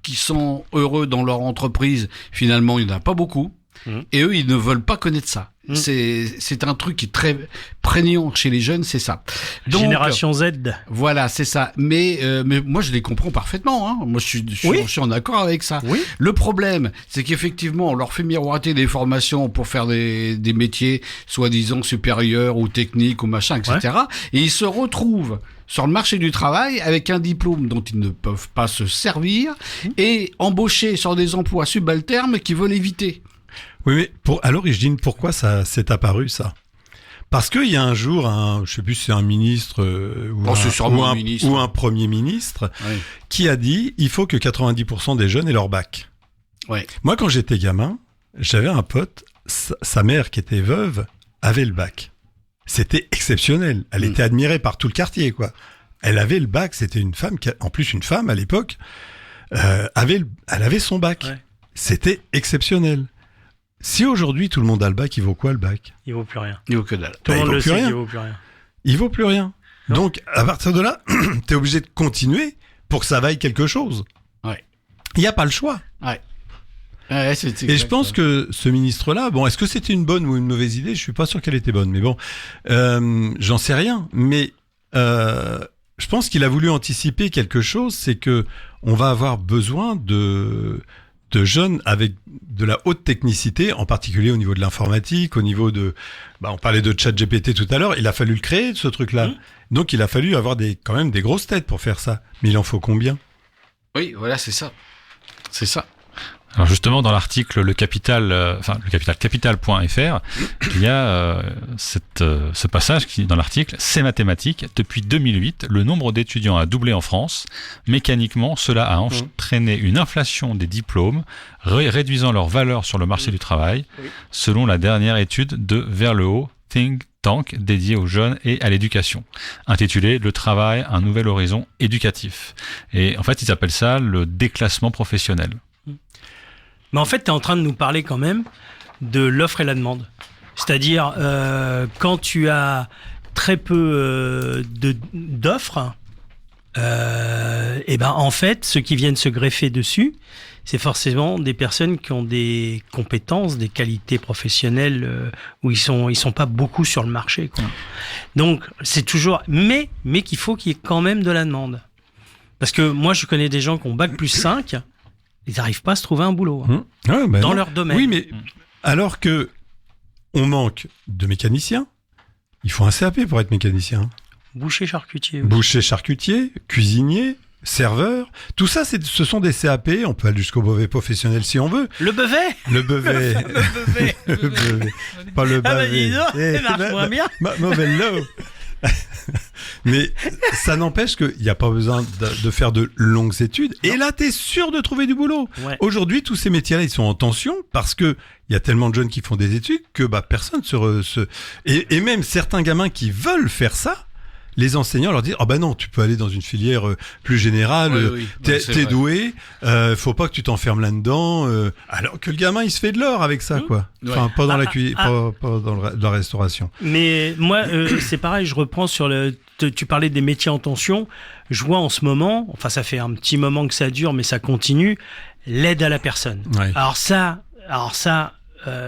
qui sont heureux dans leur entreprise, finalement, il n'y en a pas beaucoup. Et eux, ils ne veulent pas connaître ça. C'est un truc qui est très prégnant chez les jeunes, c'est ça. Donc, Génération Z. Voilà, c'est ça. Mais moi, je les comprends parfaitement. Hein. Moi, je suis en accord avec ça. Oui. Le problème, c'est qu'effectivement, on leur fait miroiter des formations pour faire des métiers soi-disant supérieurs ou techniques ou machin, etc. Ouais. Et ils se retrouvent sur le marché du travail avec un diplôme dont ils ne peuvent pas se servir et embauchés sur des emplois subalternes qu'ils veulent éviter. Oui, mais à l'origine, pourquoi ça s'est apparu, ça ? Parce qu'il y a un jour, je sais plus si c'est un ministre ou un premier ministre qui a dit il faut que 90% des jeunes aient leur bac. Ouais. Moi, quand j'étais gamin, j'avais un pote, sa mère qui était veuve avait le bac. C'était exceptionnel. Elle était admirée par tout le quartier, quoi. Elle avait le bac. C'était une femme, en plus une femme à l'époque, elle avait son bac. Ouais. C'était exceptionnel. Si aujourd'hui tout le monde a le bac, il vaut quoi le bac ? Il vaut plus rien. Il vaut que dalle. Tout le monde le sait qu'il vaut plus rien. Il vaut plus rien. Non. Donc à partir de là, t'es obligé de continuer pour que ça vaille quelque chose. Ouais. Il n'y a pas le choix. Ouais. Et je pense que ce ministre-là, bon, est-ce que c'était une bonne ou une mauvaise idée ? Je suis pas sûr qu'elle était bonne, mais bon, j'en sais rien. Mais je pense qu'il a voulu anticiper quelque chose, c'est que on va avoir besoin de jeunes avec de la haute technicité, en particulier au niveau de l'informatique, au niveau de... on parlait de ChatGPT tout à l'heure, il a fallu le créer, ce truc-là. Donc il a fallu avoir quand même des grosses têtes pour faire ça. Mais il en faut combien ? Oui, voilà, c'est ça. C'est ça. Alors justement, dans l'article capital.fr, il y a ce passage qui, dans l'article, c'est mathématique. Depuis 2008, le nombre d'étudiants a doublé en France. Mécaniquement, cela a entraîné une inflation des diplômes, réduisant leur valeur sur le marché du travail, selon la dernière étude de Vers le Haut, Think Tank dédié aux jeunes et à l'éducation, intitulée « Le travail, un nouvel horizon éducatif ». Et en fait, ils appellent ça le déclassement professionnel. Mais en fait, tu es en train de nous parler quand même de l'offre et la demande. C'est-à-dire, quand tu as très peu d'offres, et ben en fait, ceux qui viennent se greffer dessus, c'est forcément des personnes qui ont des compétences, des qualités professionnelles où ils sont pas beaucoup sur le marché, quoi. Donc, c'est toujours... Mais qu'il faut qu'il y ait quand même de la demande. Parce que moi, je connais des gens qui ont bac plus 5... Ils n'arrivent pas à se trouver un boulot dans leur domaine. Oui, mais alors que on manque de mécaniciens, il faut un CAP pour être mécanicien. Boucher charcutier. Oui. Boucher charcutier, cuisinier, serveur, tout ça, ce sont des CAP. On peut aller jusqu'au brevet professionnel si on veut. Le brevet. Le brevet. Le brevet. Pas le bavet. Dis donc, ça marche moins bien. Mauvais lot. Mais ça n'empêche qu'il n'y a pas besoin de faire de longues études. Et là, t'es sûr de trouver du boulot. Ouais. Aujourd'hui, tous ces métiers-là, ils sont en tension parce que il y a tellement de jeunes qui font des études que personne et même certains gamins qui veulent faire ça, les enseignants leur disent non, tu peux aller dans une filière plus générale, t'es doué, faut pas que tu t'enfermes là-dedans, alors que le gamin il se fait de l'or avec ça, quoi. Enfin, pas dans pas dans la restauration. Mais moi c'est pareil, je reprends sur tu parlais des métiers en tension, je vois en ce moment, enfin ça fait un petit moment que ça dure mais ça continue, l'aide à la personne. Ouais. Alors ça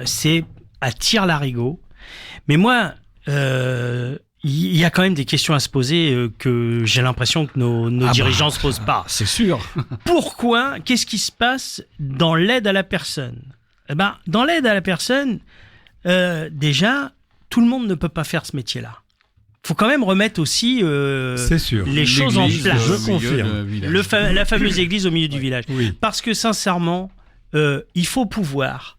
c'est à tire-larigot. Mais moi il y a quand même des questions à se poser que j'ai l'impression que nos dirigeants se posent pas. C'est sûr. Pourquoi ? Qu'est-ce qui se passe dans l'aide à la personne ? Dans l'aide à la personne, déjà, tout le monde ne peut pas faire ce métier-là. Faut quand même remettre aussi c'est sûr. Les choses en place. Je confirme. La fameuse église au milieu du village. Oui. Parce que sincèrement, il faut pouvoir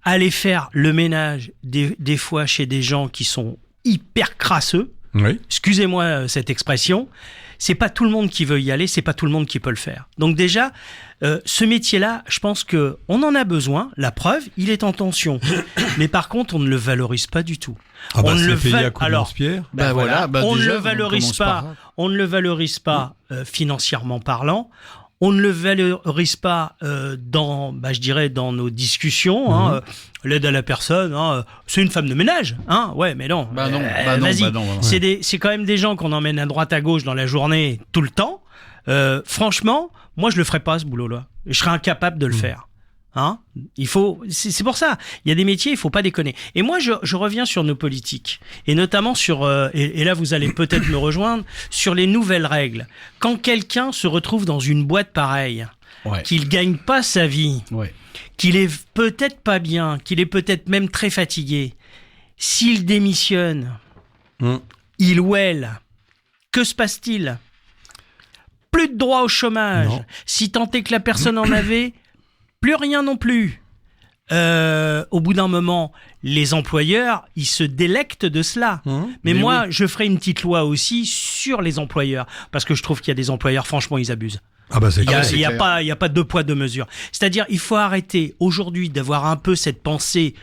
aller faire le ménage des fois chez des gens qui sont hyper crasseux. Oui. Excusez-moi cette expression. C'est pas tout le monde qui veut y aller, c'est pas tout le monde qui peut le faire. Donc déjà, ce métier-là, je pense que on en a besoin. La preuve, il est en tension. Mais par contre, on ne le valorise pas du tout. Ah bah, on ne c'est le payé val- à coups de Alors, lance-pierre. on ne déjà, le valorise commence par pas. là. On ne le valorise pas financièrement parlant. On ne le valorise pas dans, je dirais, dans nos discussions. Hein, l'aide à la personne, hein, c'est une femme de ménage, hein. Ouais, mais non. Vas-y. C'est quand même des gens qu'on emmène à droite à gauche dans la journée tout le temps. Franchement, moi je le ferais pas ce boulot-là. Je serais incapable de le faire. Hein, c'est pour ça. Il y a des métiers, il faut pas déconner. Et moi, je reviens sur nos politiques, et notamment sur, et là vous allez peut-être me rejoindre, sur les nouvelles règles. Quand quelqu'un se retrouve dans une boîte pareille, qu'il gagne pas sa vie, qu'il est peut-être pas bien, qu'il est peut-être même très fatigué, s'il démissionne, il ou elle, que se passe-t-il ? Plus de droit au chômage. Non. Si tant est que la personne en avait, plus rien non plus. Au bout d'un moment, les employeurs, ils se délectent de cela. Mais moi, je ferai une petite loi aussi sur les employeurs, parce que je trouve qu'il y a des employeurs, franchement, ils abusent. Ah bah c'est clair. Il y a pas deux poids deux mesures. C'est-à-dire, il faut arrêter aujourd'hui d'avoir un peu cette pensée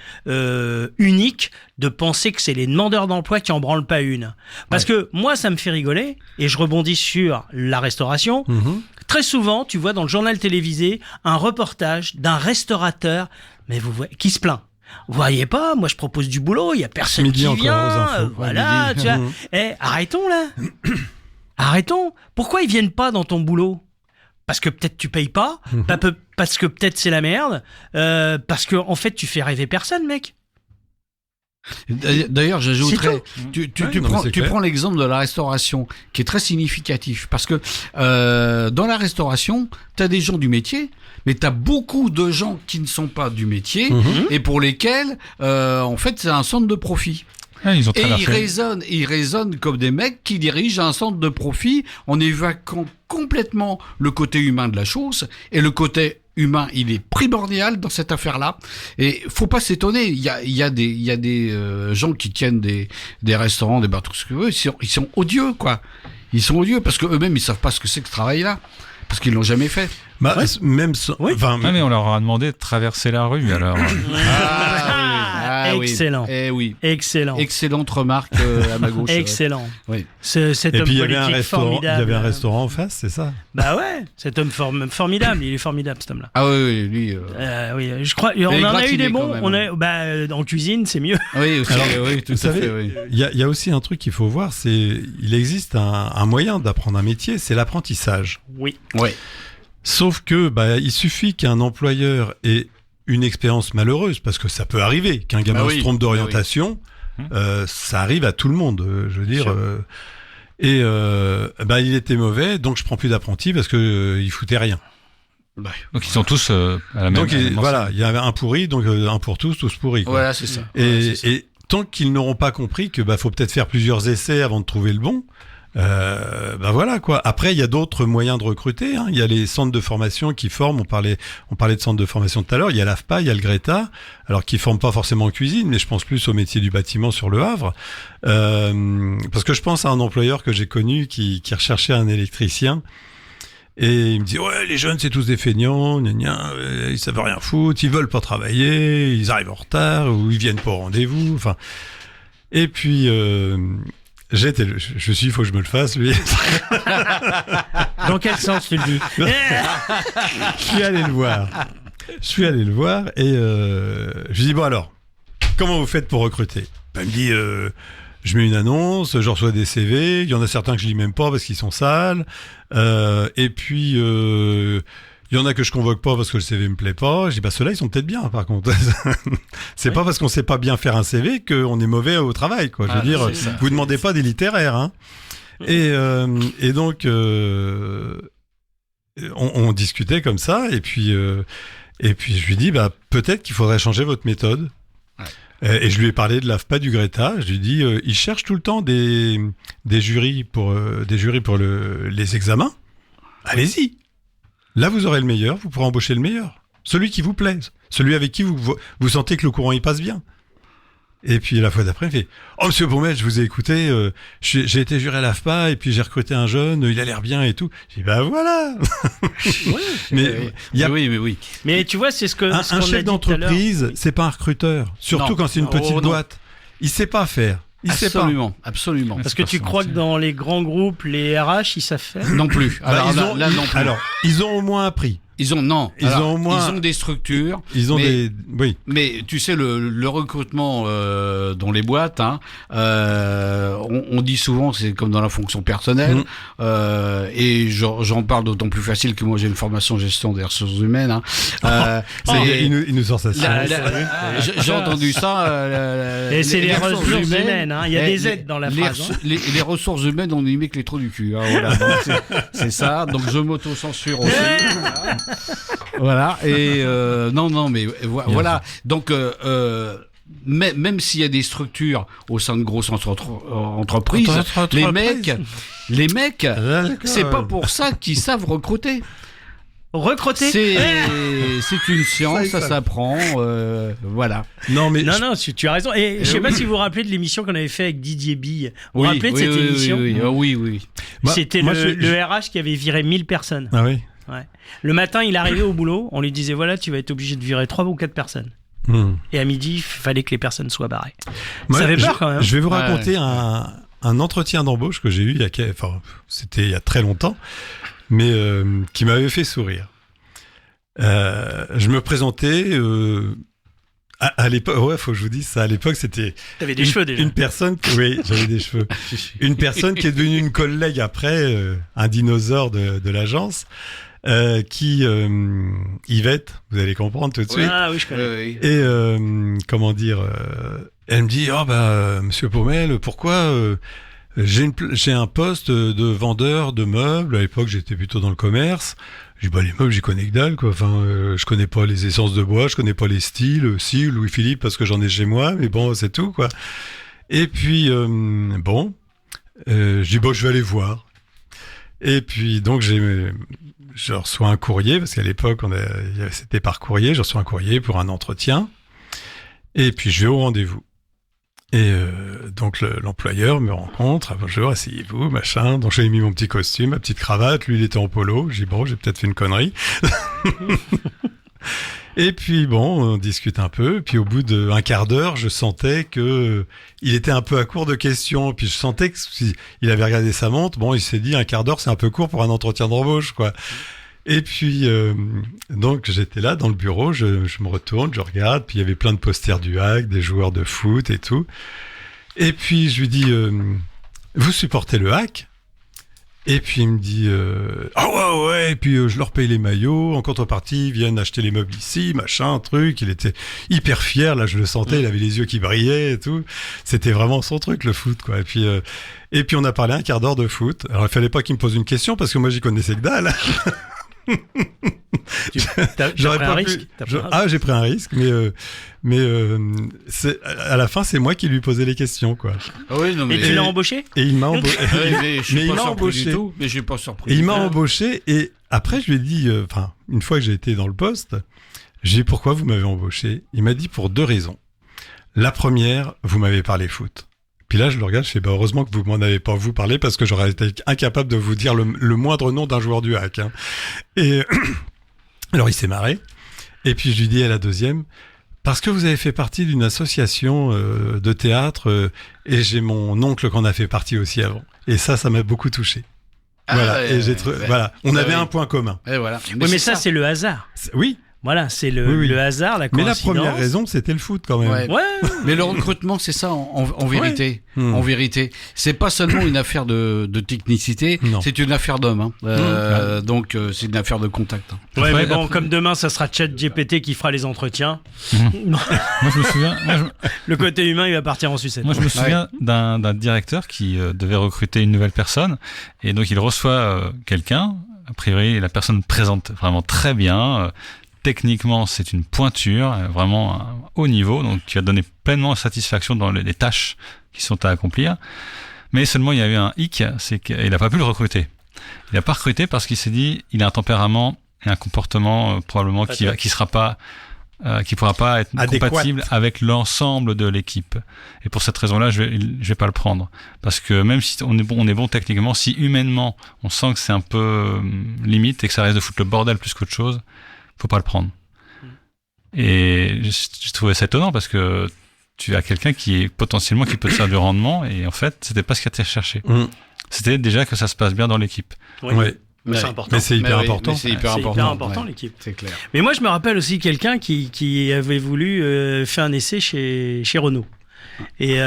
unique, de penser que c'est les demandeurs d'emploi qui en branlent pas une. Parce que moi, ça me fait rigoler, et je rebondis sur la restauration. Très souvent, tu vois dans le journal télévisé un reportage d'un restaurateur, mais vous voyez, qui se plaint. Vous voyez pas, moi je propose du boulot, il y a personne qui vient. Voilà, tu vois. Arrêtons là. Arrêtons. Pourquoi ils viennent pas dans ton boulot ? Parce que peut-être tu payes pas, parce que peut-être c'est la merde, parce que en fait tu fais rêver personne, mec. D'ailleurs, j'ajouterais, tu prends l'exemple de la restauration, qui est très significatif, parce que dans la restauration, t'as des gens du métier, mais t'as beaucoup de gens qui ne sont pas du métier, et pour lesquels, en fait, c'est un centre de profit. Ils ont et ils raisonnent comme des mecs qui dirigent un centre de profit en évacuant complètement le côté humain de la chose, et le côté humain, il est primordial dans cette affaire-là. Et faut pas s'étonner. Il y a des gens qui tiennent des restaurants, des bars, tout ce que vous voulez. Ils sont odieux, quoi. Ils sont odieux parce que eux-mêmes ils savent pas ce que c'est que ce travail-là, parce qu'ils l'ont jamais fait. Même mais on leur a demandé de traverser la rue alors. Excellent. Excellente remarque à ma gauche. Excellent. Oui. Cet homme politique formidable. Il y avait un restaurant en face, c'est ça ? Bah ouais, cet homme formidable. Il est formidable, cet homme-là. Ah oui, lui. Oui, je crois. On en a eu des bons. En cuisine, c'est mieux. Oui, aussi, oui, tout à fait. Oui. Il y a aussi un truc qu'il faut voir, il existe un moyen d'apprendre un métier, c'est l'apprentissage. Oui. Sauf que il suffit qu'un employeur ait une expérience malheureuse, parce que ça peut arriver qu'un gamin se trompe d'orientation, ça arrive à tout le monde, je veux dire. Il était mauvais, donc je prends plus d'apprentis parce que il foutait rien. Donc ils sont tous à la même. Donc voilà, il y avait un pourri, donc un pour tous pourris. Quoi. Voilà, c'est ça. Et tant qu'ils n'auront pas compris que faut peut-être faire plusieurs essais avant de trouver le bon. Voilà quoi. Après, il y a d'autres moyens de recruter. Il y a les centres de formation qui forment. On parlait de centres de formation tout à l'heure. Il y a l'AFPA, il y a le Greta, alors qui forment pas forcément en cuisine, mais je pense plus au métier du bâtiment sur le Havre. Parce que je pense à un employeur que j'ai connu qui recherchait un électricien. Et il me dit les jeunes c'est tous des feignants, ils savent rien foutre, ils veulent pas travailler, ils arrivent en retard ou ils viennent pas au rendez-vous. Enfin, et puis. Je me suis dit, il faut que je me le fasse, lui. Dans quel sens tu le dis ? Je suis allé le voir et je lui dis, bon alors, comment vous faites pour recruter ? Il me dit, je mets une annonce, je reçois des CV, il y en a certains que je lis même pas parce qu'ils sont sales, et puis... il y en a que je convoque pas parce que le CV me plaît pas. Je dis ceux-là ils sont peut-être bien par contre. C'est pas parce qu'on sait pas bien faire un CV qu'on est mauvais au travail quoi. Je veux dire, vous demandez pas des littéraires hein. Et donc on discutait comme ça et puis je lui dis peut-être qu'il faudrait changer votre méthode. Et je lui ai parlé de l'AFPA du Greta. Je lui ai dit ils cherchent tout le temps des jurys pour les examens. Allez-y. Là, vous aurez le meilleur, vous pourrez embaucher le meilleur. celui qui vous plaît, celui avec qui vous sentez que le courant y passe bien. Et puis la fois d'après, il fait « Oh, monsieur Baumel, je vous ai écouté, j'ai été juré à l'AFPA et puis j'ai recruté un jeune, il a l'air bien et tout. » J'ai dit « Bah voilà !» Mais oui. Mais tu vois, c'est ce que un ce qu'on a dit chef tout à d'entreprise, l'heure. c'est pas un recruteur. Surtout Non. quand c'est une petite non. boîte. Il sait pas faire. Il sait pas. Absolument. Parce que tu crois que dans les grands groupes, les RH, ils savent faire? Non plus. Alors, là, non plus. Alors, ils ont au moins appris. Ils ont des structures. Ils ont oui. Mais tu sais, le recrutement dans les boîtes, on dit souvent, c'est comme dans la fonction personnelle. Et j'en parle d'autant plus facile que moi j'ai une formation en gestion des ressources humaines. Il nous sort ça. J'ai entendu ça. Et c'est les ressources humaines. Il y a des aides dans la phrase. Les ressources humaines, on n'y met que les trous du cul. Voilà. Donc, c'est ça. Donc je m'auto-censure aussi. Voilà, et non, mais voilà. Donc, même s'il y a des structures au sein de grosses entreprises, les mecs, c'est pas pour ça qu'ils savent recruter. Recruter. C'est une science, ça s'apprend, voilà. Non, tu as raison. Et je sais pas si vous vous rappelez de l'émission qu'on avait fait avec Didier Bille. Vous vous rappelez de cette émission? Oui. C'était le RH qui avait viré 1000 personnes. Ah oui. Ouais. Le matin, il arrivait au boulot, on lui disait voilà, tu vas être obligé de virer 3 ou 4 personnes. Et à midi, il fallait que les personnes soient barrées. Ça fait peur quand même. Je vais vous raconter un entretien d'embauche que j'ai eu c'était il y a très longtemps, mais qui m'avait fait sourire. Je me présentais à l'époque, faut que je vous dise ça. À l'époque, c'était T'avais des cheveux déjà. Une personne, oui, j'avais des cheveux. Une personne qui est devenue une collègue après, un dinosaure de l'agence. Yvette, vous allez comprendre tout de suite. Ah oui, je connais. Et comment dire, elle me dit Monsieur Baumel, pourquoi j'ai un poste de vendeur de meubles. À l'époque, j'étais plutôt dans le commerce. J'ai dit les meubles, j'y connais que dalle, quoi. Enfin, je connais pas les essences de bois, je connais pas les styles. Si, Louis-Philippe, parce que j'en ai chez moi, mais bon, c'est tout, quoi. Et puis je dis je vais aller voir. Et puis donc je reçois un courrier, parce qu'à l'époque, c'était par courrier, je reçois un courrier pour un entretien, et puis je vais au rendez-vous. Et donc l'employeur me rencontre, bonjour, asseyez-vous, machin. Donc j'ai mis mon petit costume, ma petite cravate, lui il était en polo, j'ai dit j'ai peut-être fait une connerie. Et puis on discute un peu, puis au bout d'un quart d'heure, je sentais que il était un peu à court de questions, puis je sentais que il avait regardé sa montre, il s'est dit un quart d'heure c'est un peu court pour un entretien d'embauche, quoi. Et puis donc j'étais là dans le bureau, je me retourne, je regarde, puis il y avait plein de posters du HAC, des joueurs de foot et tout. Et puis je lui dis vous supportez le HAC? Et puis il me dit ouais, et puis je leur paye les maillots, en contrepartie ils viennent acheter les meubles ici, machin, truc. Il était hyper fier, là je le sentais, il avait les yeux qui brillaient et tout. C'était vraiment son truc, le foot, quoi. Et puis on a parlé un quart d'heure de foot. Alors il fallait pas qu'il me pose une question parce que moi j'y connaissais que dalle. J'aurais pris un risque. J'ai pris un risque, mais à la fin c'est moi qui lui posais les questions, quoi. Oui, non, mais... Et tu l'as embauché? Et il m'a embauché. Mais il m'a embauché. Mais j'ai pas surpris. Et il m'a embauché, et après je lui ai dit, une fois que j'ai été dans le poste, j'ai dit pourquoi vous m'avez embauché? Il m'a dit pour 2 raisons. La première, vous m'avez parlé foot. Puis là, je le regarde, je fais heureusement que vous m'en avez pas parlé, parce que j'aurais été incapable de vous dire le moindre nom d'un joueur du HAC. Et alors il s'est marré. Et puis je lui dis à la deuxième, parce que vous avez fait partie d'une association de théâtre, et j'ai mon oncle qui en a fait partie aussi avant. Et ça m'a beaucoup touché. Voilà. Et voilà. On avait un point commun. Et voilà. Mais ça, c'est le hasard. Oui. Voilà, c'est le hasard, la coïncidence. Mais la première raison, c'était le foot, quand même. Ouais. Mais le recrutement, c'est ça, en vérité. Ouais. En vérité. C'est pas seulement une affaire de technicité, c'est une affaire d'homme. Donc, c'est une affaire de contact. Ouais, mais bon, comme demain, ça sera ChatGPT qui fera les entretiens. Moi, je me souviens... Le côté humain, il va partir en sucette. Moi, je me souviens d'un directeur qui devait recruter une nouvelle personne. Et donc, il reçoit quelqu'un. A priori, la personne présente vraiment très bien... Techniquement, c'est une pointure, vraiment un haut niveau, donc qui va donner pleinement satisfaction dans les tâches qui sont à accomplir. Mais seulement, il y a eu un hic, c'est qu'il n'a pas pu le recruter. Il n'a pas recruté parce qu'il s'est dit, il a un tempérament et un comportement probablement qui pourra pas être adéquat, compatible avec l'ensemble de l'équipe. Et pour cette raison-là, je vais pas le prendre, parce que même si on est bon techniquement, si humainement on sent que c'est un peu limite et que ça risque de foutre le bordel plus qu'autre chose, faut pas le prendre. Et je trouvais ça étonnant parce que tu as quelqu'un qui peut te faire du rendement, et en fait c'était pas ce qui a été recherché. C'était déjà que ça se passe bien dans l'équipe. Ouais. Mais c'est important. Mais c'est hyper important. C'est hyper important, l'équipe. C'est clair. Mais moi, je me rappelle aussi quelqu'un qui avait voulu faire un essai chez Renault. Et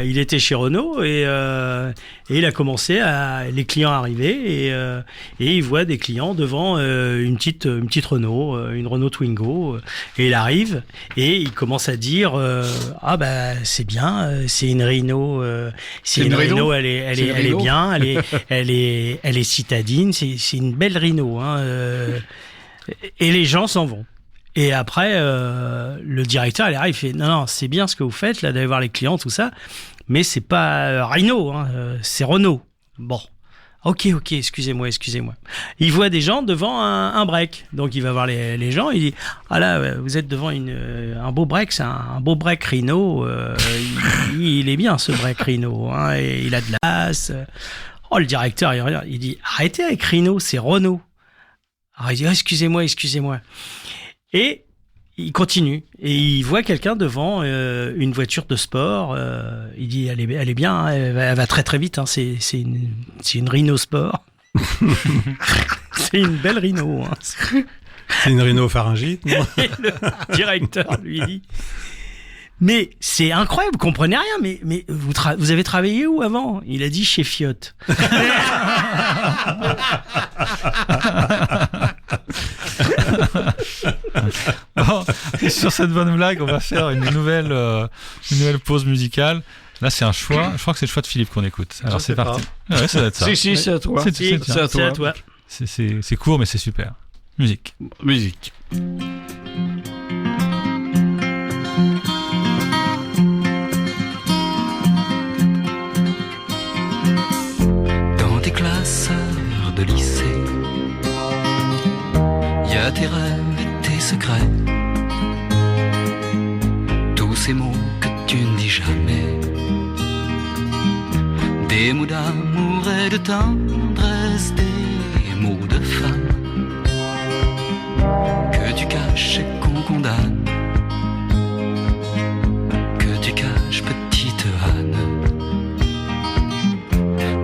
il était chez Renault et il a commencé les clients arrivaient et il voit des clients devant une petite Renault, une Renault Twingo, et il arrive et il commence à dire ah bah c'est bien, c'est une Renault, c'est une Renault, elle est bien, elle est citadine, c'est une belle Renault, hein, et les gens s'en vont. Et après, le directeur, il arrive, il fait non, c'est bien ce que vous faites, là, d'aller voir les clients, tout ça, mais c'est pas Renault, hein, c'est Renault. Bon, ok, excusez-moi. Il voit des gens devant un break, donc il va voir les gens, il dit ah là, vous êtes devant un beau break, c'est un beau break Renault, il est bien ce break Renault, hein, et il a de la classe. Oh, le directeur, il dit arrêtez avec Renault, c'est Renault. Alors il dit excusez-moi. Et il continue et il voit quelqu'un devant une voiture de sport. Il dit elle est bien, hein, elle va très très vite. Hein, c'est une Renault Sport. C'est une belle Renault. Hein. C'est une Renault pharyngite. Non et le directeur lui dit mais c'est incroyable, vous comprenez rien. Mais vous avez travaillé où avant? Il a dit chez Fiat. Bon, et sur cette bonne blague, on va faire une nouvelle pause musicale. Là, c'est un choix. Je crois que c'est le choix de Philippe qu'on écoute. Alors, c'est parti. Ouais, ça doit être ça. Si, c'est à toi. C'est à toi. C'est court, mais c'est super. Musique. Dans tes classes de lycée, y a tes rêves et tes secrets, tous ces mots que tu ne dis jamais, des mots d'amour et de tendresse, des mots de femme que tu caches et qu'on condamne, que tu caches petite Anne.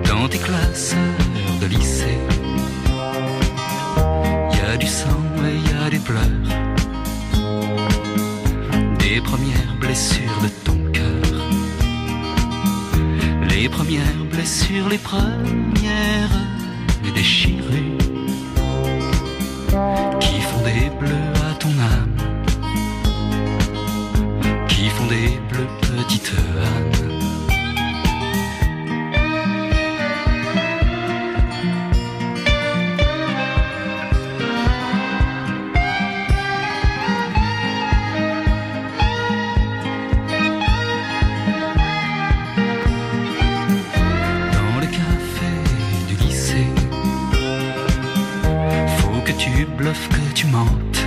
Dans tes classes de lycée, y a du sang et y a des pleurs, des premières blessures de ton cœur, les premières blessures, les premières déchirures qui font des bleus à ton âme, qui font des bleus petite Anne. Que tu mentes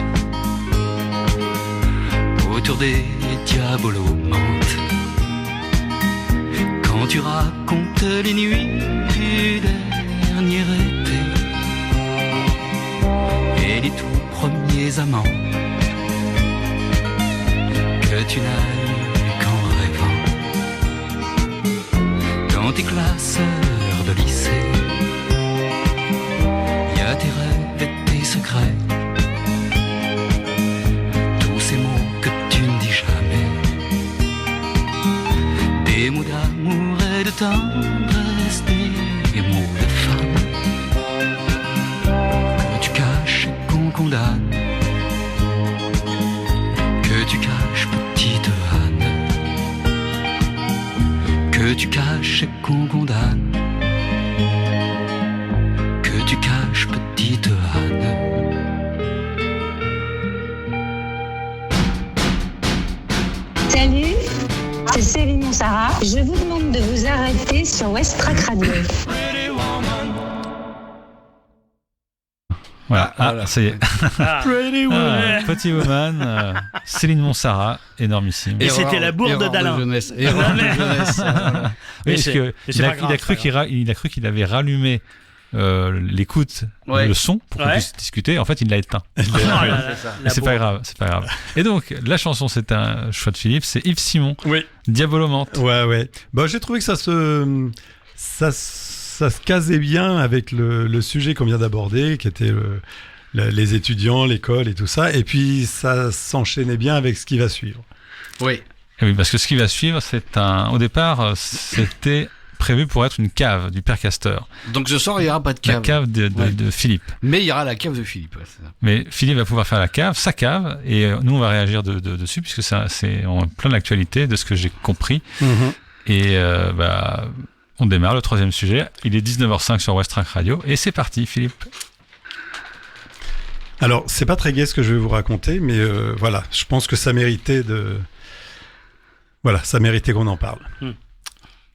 autour des diabolomantes, quand tu racontes les nuits du dernier été et les tout premiers amants que tu n'as eu qu'en rêvant. Dans tes classes de lycée, y a tes rêves et tes secrets, tous ces mots que tu ne dis jamais, des mots d'amour et de tendresse, des mots de femme que tu caches et qu'on condamne, que tu caches petite Anne, que tu caches et qu'on condamne, que tu caches petite Anne. Salut, c'est Céline Monsara. Je vous demande de vous arrêter sur West Track Radio. Voilà, voilà. ça y est. Pretty Ah, Pretty Woman, Céline Monsara, énormissime. Et c'était la bourde Erreur d'Alain. de jeunesse. Erreur de jeunesse. Oui, Mais parce c'est- que mais c'est il a pas grave, cru c'est pas il a cru qu'il avait rallumé l'écoute, Ouais. le son, pour qu'on Ouais. puisse discuter. En fait, il l'a éteint. Oh là là, Mais la c'est bourde. pas grave, c'est pas grave. Et donc, la chanson, c'est un choix de Philippe, c'est Yves Simon, Oui. Diabolomante. Ouais. Bon, j'ai trouvé que ça se casait bien avec le sujet qu'on vient d'aborder, qui était les étudiants, l'école et tout ça. Et puis, ça s'enchaînait bien avec ce qui va suivre. Oui. Et oui, parce que ce qui va suivre, au départ, c'était prévu pour être une cave du Père Castor. Donc ce soir, il n'y aura pas de La cave. cave de Philippe. Mais il y aura la cave de Philippe. Ouais, c'est ça. Mais Philippe va pouvoir faire la cave, sa cave, et nous on va réagir dessus, puisque c'est en plein l'actualité de ce que j'ai compris. Et on démarre le troisième sujet. Il est 19h05 sur West Track Radio, et c'est parti, Philippe. Alors, c'est pas très gai ce que je vais vous raconter, mais voilà, je pense que ça méritait qu'on en parle.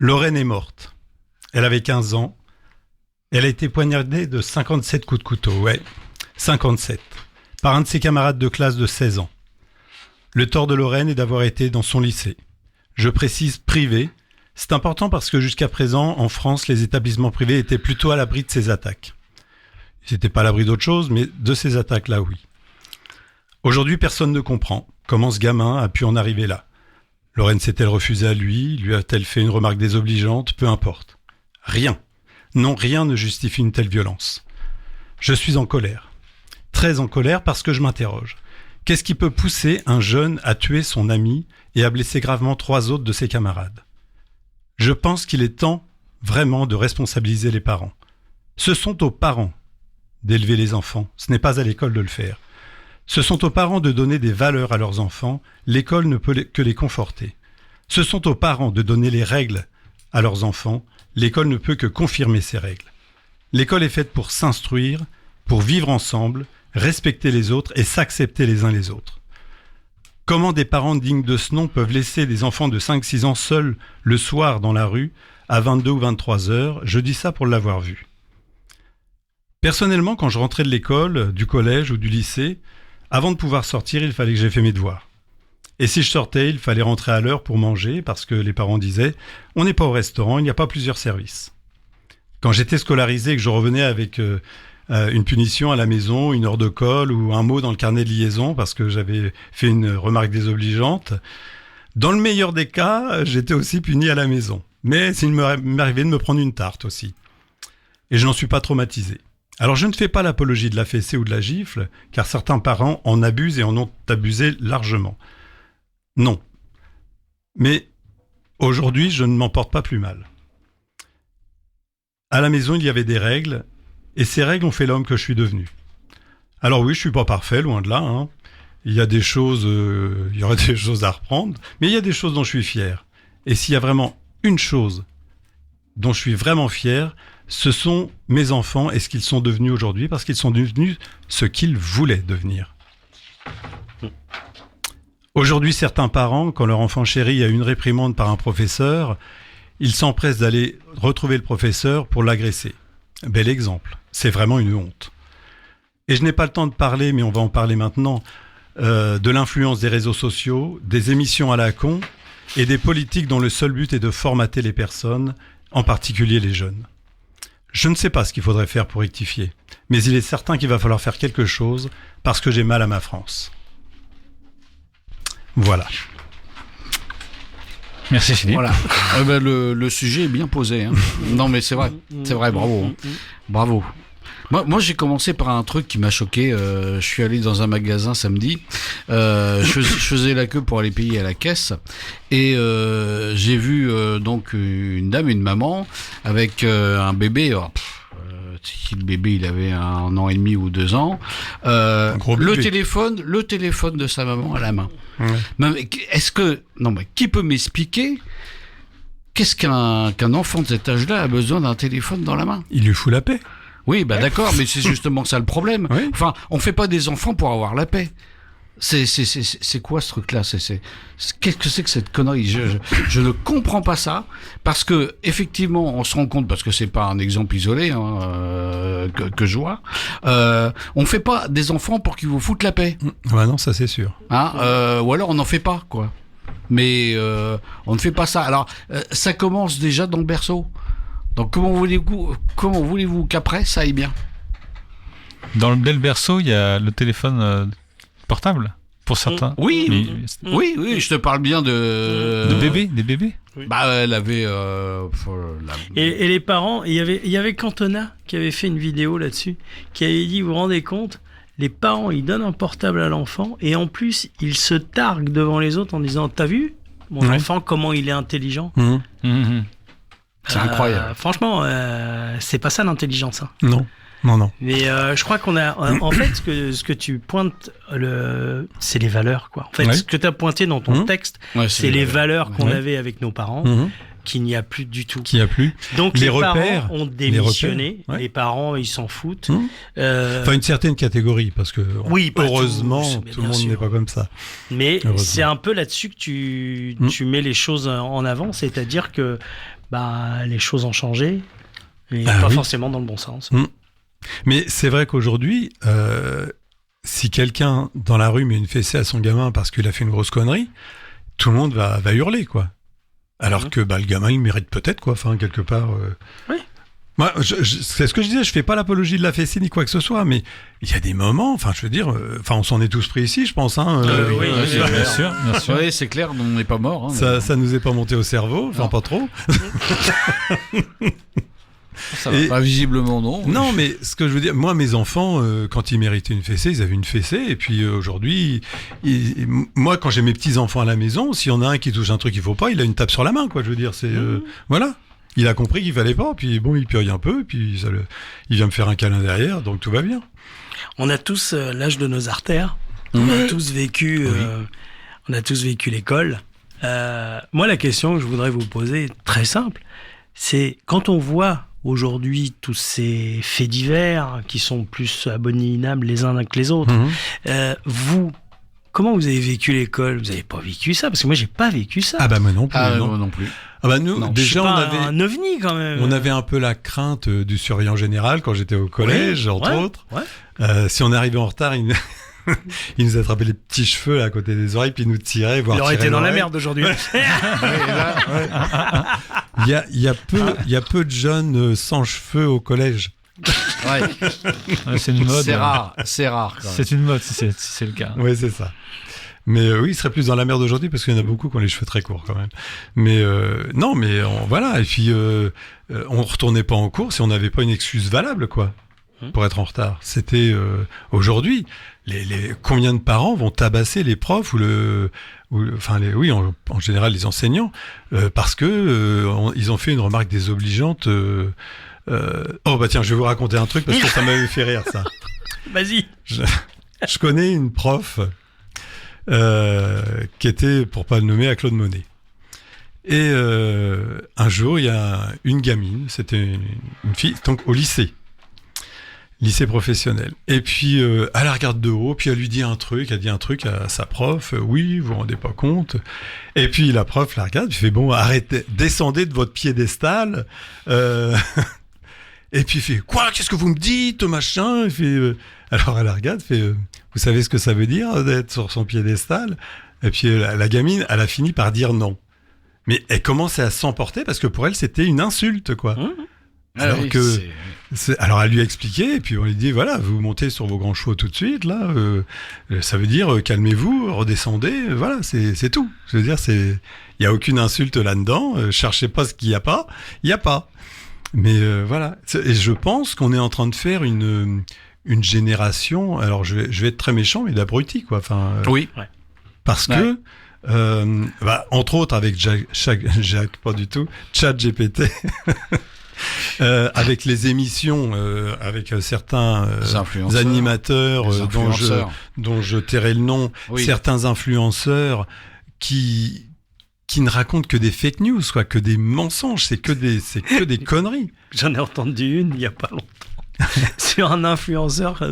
Lorraine est morte. Elle avait 15 ans. Elle a été poignardée de 57 coups de couteau, ouais, 57, par un de ses camarades de classe de 16 ans. Le tort de Lorraine est d'avoir été dans son lycée. Je précise privé. C'est important parce que jusqu'à présent, en France, les établissements privés étaient plutôt à l'abri de ces attaques. Ils n'étaient pas à l'abri d'autre chose, mais de ces attaques-là, oui. Aujourd'hui, personne ne comprend comment ce gamin a pu en arriver là. Lorraine s'est-elle refusée à lui a-t-elle fait une remarque désobligeante? Peu importe. Rien. Non, rien ne justifie une telle violence. Je suis en colère. Très en colère parce que je m'interroge. Qu'est-ce qui peut pousser un jeune à tuer son ami et à blesser gravement 3 autres de ses camarades? Je pense qu'il est temps vraiment de responsabiliser les parents. Ce sont aux parents d'élever les enfants, ce n'est pas à l'école de le faire. Ce sont aux parents de donner des valeurs à leurs enfants, l'école ne peut que les conforter. Ce sont aux parents de donner les règles à leurs enfants, l'école ne peut que confirmer ces règles. L'école est faite pour s'instruire, pour vivre ensemble, respecter les autres et s'accepter les uns les autres. Comment des parents dignes de ce nom peuvent laisser des enfants de 5-6 ans seuls le soir dans la rue, à 22 ou 23 heures, je dis ça pour l'avoir vu. Personnellement, quand je rentrais de l'école, du collège ou du lycée, avant de pouvoir sortir, il fallait que j'aie fait mes devoirs. Et si je sortais, il fallait rentrer à l'heure pour manger, parce que les parents disaient « on n'est pas au restaurant, il n'y a pas plusieurs services ». Quand j'étais scolarisé et que je revenais avec une punition à la maison, une heure de colle ou un mot dans le carnet de liaison, parce que j'avais fait une remarque désobligeante, dans le meilleur des cas, j'étais aussi puni à la maison. Mais il m'arrivait de me prendre une tarte aussi. Et je n'en suis pas traumatisé. Alors je ne fais pas l'apologie de la fessée ou de la gifle, car certains parents en abusent et en ont abusé largement. Non. Mais aujourd'hui, je ne m'en porte pas plus mal. À la maison, il y avait des règles, et ces règles ont fait l'homme que je suis devenu. Alors oui, je suis pas parfait, loin de là. Hein. Il y a des choses, il y aurait des choses à reprendre, mais il y a des choses dont je suis fier. Et s'il y a vraiment une chose dont je suis vraiment fier, ce sont mes enfants et ce qu'ils sont devenus aujourd'hui, parce qu'ils sont devenus ce qu'ils voulaient devenir. Aujourd'hui, certains parents, quand leur enfant chéri a une réprimande par un professeur, ils s'empressent d'aller retrouver le professeur pour l'agresser. Bel exemple. C'est vraiment une honte. Et je n'ai pas le temps de parler, mais on va en parler maintenant, de l'influence des réseaux sociaux, des émissions à la con et des politiques dont le seul but est de formater les personnes, en particulier les jeunes. Je ne sais pas ce qu'il faudrait faire pour rectifier, mais il est certain qu'il va falloir faire quelque chose parce que j'ai mal à ma France. Voilà. Merci Philippe. Voilà. Le sujet est bien posé. Hein. Non mais c'est vrai, bravo. Hein. Bravo. Moi, j'ai commencé par un truc qui m'a choqué. Je suis allé dans un magasin samedi. Je faisais la queue pour aller payer à la caisse. Et j'ai vu donc une dame, une maman, avec un bébé. Alors, si le bébé il avait 1 an et demi ou 2 ans, le téléphone de sa maman à la main. Ouais. Mais qui peut m'expliquer qu'est-ce qu'un enfant de cet âge-là a besoin d'un téléphone dans la main? Il lui fout la paix. Oui, d'accord, mais c'est justement ça le problème. Oui. Enfin, on fait pas des enfants pour avoir la paix. C'est quoi ce truc-là? Qu'est-ce que c'est que cette connerie? Je ne comprends pas ça, parce que effectivement, on se rend compte, parce que c'est pas un exemple isolé que je vois. On fait pas des enfants pour qu'ils vous foutent la paix. Ouais, non, ça c'est sûr. Ou alors on n'en fait pas, quoi. Mais on ne fait pas ça. Alors, ça commence déjà dans le berceau. Donc comment voulez-vous qu'après ça aille bien? Dans le bel berceau, il y a le téléphone portable pour certains. Oui, je te parle bien de bébés, des bébés. Oui. Bah, elle avait. Et les parents, il y avait Cantona qui avait fait une vidéo là-dessus, qui avait dit, vous vous rendez compte, les parents, ils donnent un portable à l'enfant et en plus, ils se targuent devant les autres en disant, t'as vu mon enfant, comment il est intelligent. C'est incroyable. Franchement, c'est pas ça l'intelligence. Hein. Non. Mais je crois qu'on a, en fait, ce que tu pointes, c'est les valeurs, quoi. En fait, ce que tu as pointé dans ton texte, c'est les valeurs qu'on avait avec nos parents, qu'il n'y a plus du tout. Donc les repères parents ont démissionné. Les parents, ils s'en foutent. Enfin, une certaine catégorie, parce que heureusement, tout le monde n'est pas comme ça. Mais c'est un peu là-dessus que tu mets les choses en avant, c'est-à-dire que les choses ont changé, et pas forcément dans le bon sens. Mais c'est vrai qu'aujourd'hui, si quelqu'un dans la rue met une fessée à son gamin parce qu'il a fait une grosse connerie, tout le monde va hurler, quoi. Alors que le gamin, il mérite peut-être, quoi. Enfin, quelque part. Oui. Moi, c'est ce que je disais. Je fais pas l'apologie de la fessée ni quoi que ce soit, mais il y a des moments. Enfin, je veux dire. On s'en est tous pris ici, je pense. Oui, bien sûr. Oui, c'est clair. On n'est pas mort. Ça nous est pas monté au cerveau. Enfin, pas trop. Ça va pas, visiblement non. Non, mais ce que je veux dire, moi, mes enfants, quand ils méritaient une fessée, ils avaient une fessée. Et puis aujourd'hui, moi, quand j'ai mes petits-enfants à la maison, s'il y en a un qui touche un truc qu'il faut pas, il a une tape sur la main, quoi. Je veux dire, c'est... voilà. Il a compris qu'il fallait pas, puis bon, il purille un peu, puis il vient me faire un câlin derrière, donc tout va bien. On a tous l'âge de nos artères. On a tous vécu l'école. Moi, la question que je voudrais vous poser est très simple. C'est quand on voit aujourd'hui tous ces faits divers qui sont plus abominables les uns que les autres, vous, comment vous avez vécu l'école? Vous n'avez pas vécu ça? Parce que moi, j'ai pas vécu ça. Ah bah moi non plus. Moi non plus. Ah bah nous, déjà, on avait un ovni quand même. On avait un peu la crainte du surveillant général quand j'étais au collège, entre autres. Si on arrivait en retard, il nous attrapait les petits cheveux là, à côté des oreilles, puis il nous tirait. Il aurait été dans la merde aujourd'hui. Il y a peu de jeunes sans cheveux au collège. C'est une mode. C'est rare. Quand même. C'est une mode si c'est le cas. Oui, c'est ça. Mais oui, il serait plus dans la merde aujourd'hui parce qu'il y en a beaucoup qui ont les cheveux très courts quand même. Mais non, mais voilà. Et puis on retournait pas en cours si on n'avait pas une excuse valable, quoi, pour être en retard. C'était aujourd'hui. Combien de parents vont tabasser les profs en général les enseignants parce que ils ont fait une remarque désobligeante. Oh bah tiens, je vais vous raconter un truc parce que ça m'avait fait rire ça. Vas-y. Je connais une prof qui était, pour pas le nommer, à Claude Monet. Et un jour, il y a une gamine, c'était une fille, donc au lycée professionnel. Et puis, elle la regarde de haut, puis elle lui dit un truc, à sa prof, oui, vous vous rendez pas compte. Et puis la prof la regarde, puis fait, bon, arrêtez, descendez de votre piédestal. Et puis il fait, quoi, qu'est-ce que vous me dites, machin? Il fait, alors elle la regarde, fait, vous savez ce que ça veut dire d'être sur son piédestal? Et puis la gamine, elle a fini par dire non. Mais elle commençait à s'emporter parce que pour elle, c'était une insulte, quoi. Alors alors elle lui a expliqué, et puis on lui dit, voilà, vous montez sur vos grands chevaux tout de suite, là, ça veut dire calmez-vous, redescendez, voilà, c'est tout. Je veux dire, il n'y a aucune insulte là-dedans, cherchez pas ce qu'il n'y a pas, il n'y a pas. Mais voilà, et je pense qu'on est en train de faire une génération, alors je vais être très méchant, mais d'abrutis, quoi. Enfin, oui. Parce que, entre autres avec Jacques, pas du tout, ChatGPT, avec les émissions, avec certains animateurs dont je tairai le nom, certains influenceurs qui ne racontent que des fake news, quoi, que des mensonges, c'est que des conneries. J'en ai entendu une il y a pas longtemps. sur un influenceur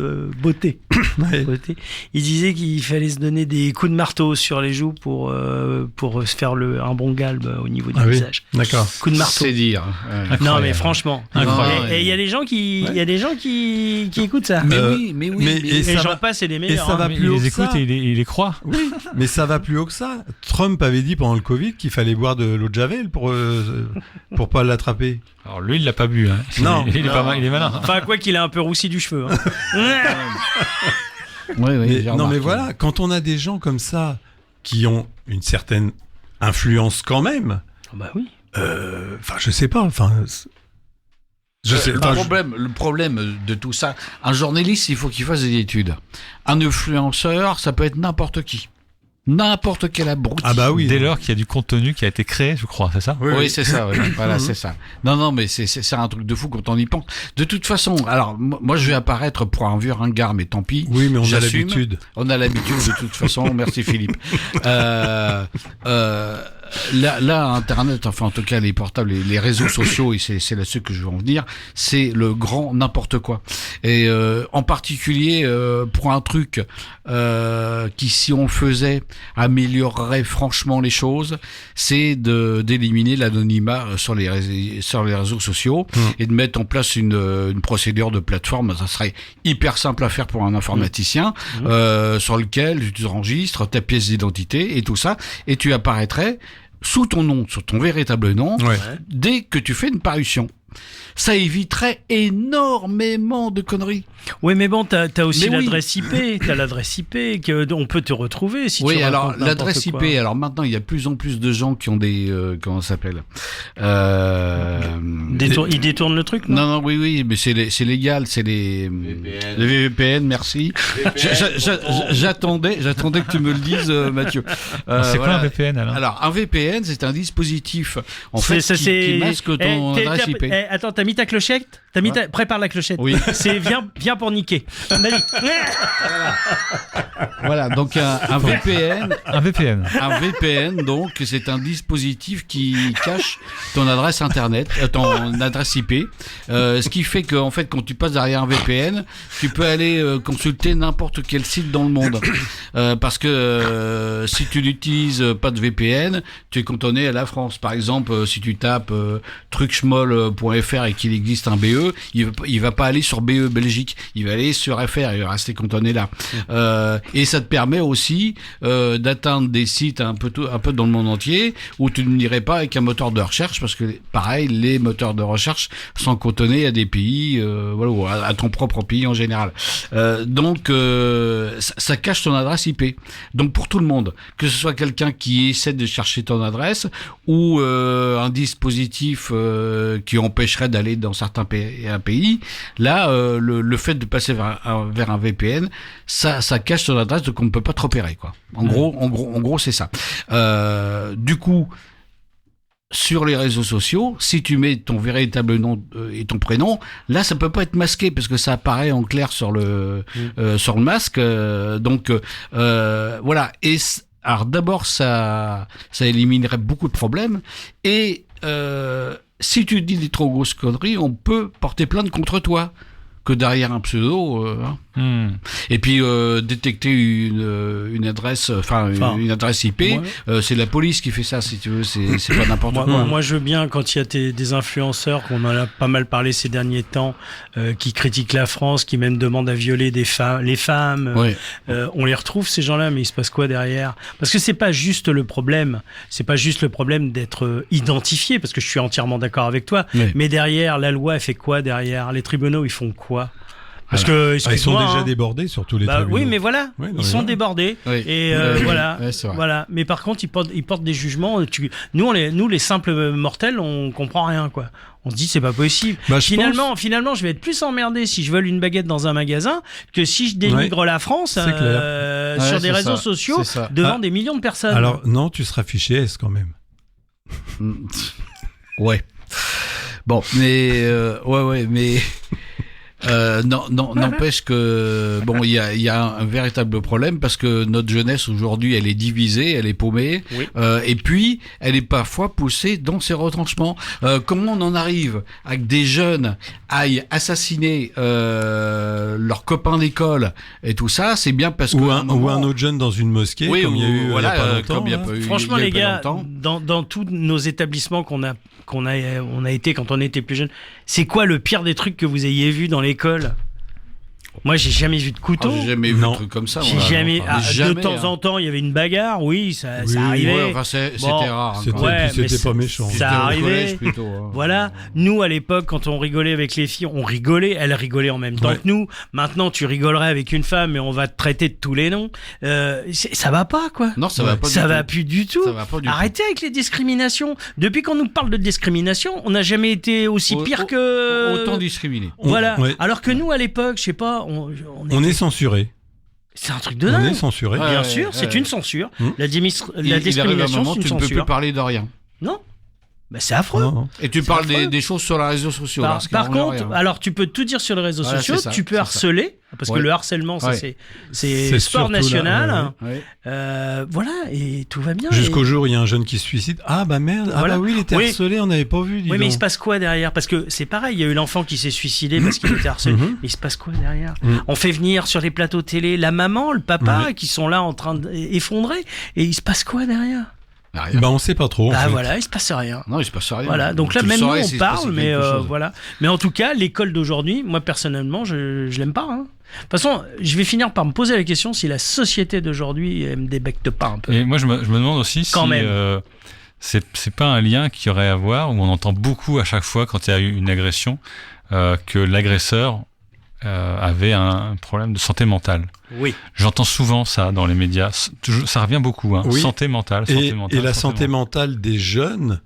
beauté. Beauté. Il disait qu'il fallait se donner des coups de marteau sur les joues pour se faire un bon galbe au niveau du visage. D'accord. Coup de marteau. C'est dire. Non mais franchement. Incroyable. Et il y a des gens qui écoutent ça. Mais oui. Et j'en passe, c'est les meilleurs. Et ça va plus haut Il que les écoute ça. et il les croit. Oui, mais ça va plus haut que ça. Trump avait dit pendant le Covid qu'il fallait boire de l'eau de Javel pour pas l'attraper. Alors lui, il l'a pas bu. Hein. Non. Il est pas mal, il est malin. Enfin, quoi qu'il a un peu roussi du cheveu. Hein. Non, mais voilà, quand on a des gens comme ça qui ont une certaine influence quand même. Bah oui. Enfin, je sais pas. Enfin, le problème de tout ça, un journaliste, il faut qu'il fasse des études. Un influenceur, ça peut être n'importe qui. N'importe quel abruti. Ah bah oui. Dès lors qu'il y a du contenu qui a été créé, je crois, c'est ça ? Oui, c'est ça. Oui. Voilà, c'est ça. Non, mais c'est un truc de fou quand on y pense. De toute façon, alors moi je vais apparaître pour un vieux ringard, mais tant pis. Oui, mais on a J'assume. l'habitude. On a l'habitude de toute façon. Merci Philippe. Là, Internet, enfin en tout cas les portables, les réseaux sociaux, et c'est là-dessus que je veux en venir, c'est le grand n'importe quoi. Et en particulier pour un truc qui, si on le faisait, améliorerait franchement les choses, c'est d'éliminer l'anonymat sur les réseaux sociaux et de mettre en place une procédure de plateforme. Ça serait hyper simple à faire pour un informaticien, sur lequel tu enregistres ta pièce d'identité et tout ça, et tu apparaîtrais sous ton nom, sur ton véritable nom, dès que tu fais une parution. Ça éviterait énormément de conneries. Oui, mais bon, t'as aussi l'adresse IP. T'as l'adresse IP on peut te retrouver si tu racontes alors n'importe l'adresse IP. quoi. Alors maintenant, il y a de plus en plus de gens qui ont des comment ça s'appelle Ils détournent le truc, non? Non, oui, mais c'est légal, c'est les VPN. Merci. J'attendais que tu me le dises, Mathieu. C'est quoi un VPN alors un VPN, c'est un dispositif en fait qui masque ton adresse IP. Attends, t'as mis ta clochette? Prépare la clochette. Oui. C'est viens pour niquer. Voilà, donc un VPN. Un VPN. Un VPN, donc, c'est un dispositif qui cache ton adresse internet, ton adresse IP. Ce qui fait que, en fait, quand tu passes derrière un VPN, tu peux aller consulter n'importe quel site dans le monde. Parce que si tu n'utilises pas de VPN, tu es cantonné à la France. Par exemple, si tu tapes trucschmoll.fr et qu'il existe un BE, il va pas aller sur BE Belgique, il va aller sur FR, il va rester cantonné là. Et ça te permet aussi d'atteindre des sites un peu dans le monde entier où tu ne l'irais pas avec un moteur de recherche, parce que pareil, les moteurs de recherche sont cantonnés à des pays, ou à ton propre pays en général. Donc ça cache ton adresse IP. Donc pour tout le monde, que ce soit quelqu'un qui essaie de chercher ton adresse ou un dispositif qui empêcherait d'aller dans certains pays, là le fait de passer vers un VPN, ça cache ton adresse, donc on ne peut pas te repérer, quoi. En gros c'est ça. Du coup, sur les réseaux sociaux, si tu mets ton véritable nom et ton prénom, là ça peut pas être masqué parce que ça apparaît en clair sur le masque. Donc voilà. Et alors d'abord ça éliminerait beaucoup de problèmes, et si tu dis des trop grosses conneries, on peut porter plainte contre toi que derrière un pseudo. Et puis détecter une adresse, une adresse IP, c'est la police qui fait ça, si tu veux, c'est pas n'importe quoi. Moi je veux bien quand il y a des influenceurs, qu'on en a pas mal parlé ces derniers temps, qui critiquent la France, qui même demandent à violer les femmes. On les retrouve, ces gens-là, mais il se passe quoi derrière? Parce que c'est pas juste le problème d'être identifié, parce que je suis entièrement d'accord avec toi, mais derrière, la loi elle fait quoi derrière? Les tribunaux ils font quoi? Parce que ils sont déjà débordés sur tous les tribunaux. Oui, mais voilà, ils sont débordés. Et voilà. Mais par contre, ils portent des jugements. Nous, les simples mortels, on comprend rien, quoi. On se dit c'est pas possible. Finalement, je vais être plus emmerdé si je vole une baguette dans un magasin que si je dénigre la France sur des réseaux sociaux devant des millions de personnes. Alors non, tu seras fiché S quand même. Ouais. Bon, mais mais N'empêche que bon, il y a un véritable problème parce que notre jeunesse aujourd'hui, elle est divisée, elle est paumée, Oui. et puis elle est parfois poussée dans ses retranchements. Comment on en arrive à que des jeunes aillent assassiner leurs copains d'école et tout ça, c'est bien parce que Ou un autre jeune dans une mosquée, oui, comme il y a eu il y a voilà, pas longtemps. comme il y a là. pas eu- Franchement, il y a les pas gars, longtemps. dans tous nos établissements qu'on a été quand on était plus jeune, c'est quoi le pire des trucs que vous ayez vu dans l'école? Moi, j'ai jamais vu de couteau. J'ai jamais vu Non. un truc comme ça. J'ai moi, jamais. enfin, De jamais, temps en temps, il y avait une bagarre. Oui, ça Oui, arrivait. Ouais, enfin, c'était Bon, rare. C'était, encore. Ouais, puis mais c'était pas méchant. ça C'était au arrivait. collège, plutôt, hein. Voilà. Nous, à l'époque, quand on rigolait avec les filles, on rigolait. Elles rigolaient en même temps Ouais. que nous. Maintenant, tu rigolerais avec une femme et on va te traiter de tous les noms. Ça va pas, quoi. Non, ça va pas. Ça du va tout. plus du tout. Ça va pas du Arrêtez avec les discriminations. Depuis qu'on nous parle de discrimination, on n'a jamais été aussi pire que. Autant discriminé. Voilà. Ouais. Alors que nous, à l'époque, je sais pas, On est censuré. c'est un truc de On dingue. est censuré. Ouais. Bien sûr, c'est une censure. Mmh. La Il arrive un discrimination, moment, c'est une tu ne peux plus censure. parler de rien. Non, bah, c'est affreux. Non, non. Et tu C'est parles affreux. des choses sur les réseaux sociaux. là, ce qui Par rend contre, rien. alors tu peux tout dire sur les réseaux Voilà, sociaux, c'est ça, tu peux c'est harceler, parce que Ouais. le harcèlement, ça Ouais. c'est C'est sport surtout là, national. Ouais. Voilà, et tout va bien. Jusqu'au et- jour où il y a un jeune qui se suicide. Ah bah merde, Voilà. ah bah oui, il était Oui. harcelé, on n'avait pas vu. dis Oui, mais il donc. se passe quoi derrière? Parce que c'est pareil, il y a eu l'enfant qui s'est suicidé parce qu'il était harcelé. Mhm. Mais il se passe quoi derrière? Mhm. On fait venir sur les plateaux télé la maman, le papa, Ouais. qui sont là en train d'effondrer. Et il se passe quoi derrière? Rien. Bah on sait pas trop. en Ah fait. voilà, il se passe rien. Non, il se passe rien. Voilà, donc là Tu le même nous saurais on s'il se passait parle, mais quelque chose. voilà. Mais en tout cas, l'école d'aujourd'hui, moi personnellement, je l'aime pas. Hein. De toute façon, je vais finir par me poser la question si la société d'aujourd'hui elle me débecte pas un peu. Et moi, je me demande aussi Quand si même. c'est pas un lien qu'il y aurait à voir, où on entend beaucoup à chaque fois quand il y a eu une agression, que l'agresseur avait un problème de santé mentale. Oui. J'entends souvent ça dans les médias. Ça revient beaucoup. Hein. Oui. Santé mentale, Et la santé mentale des jeunes,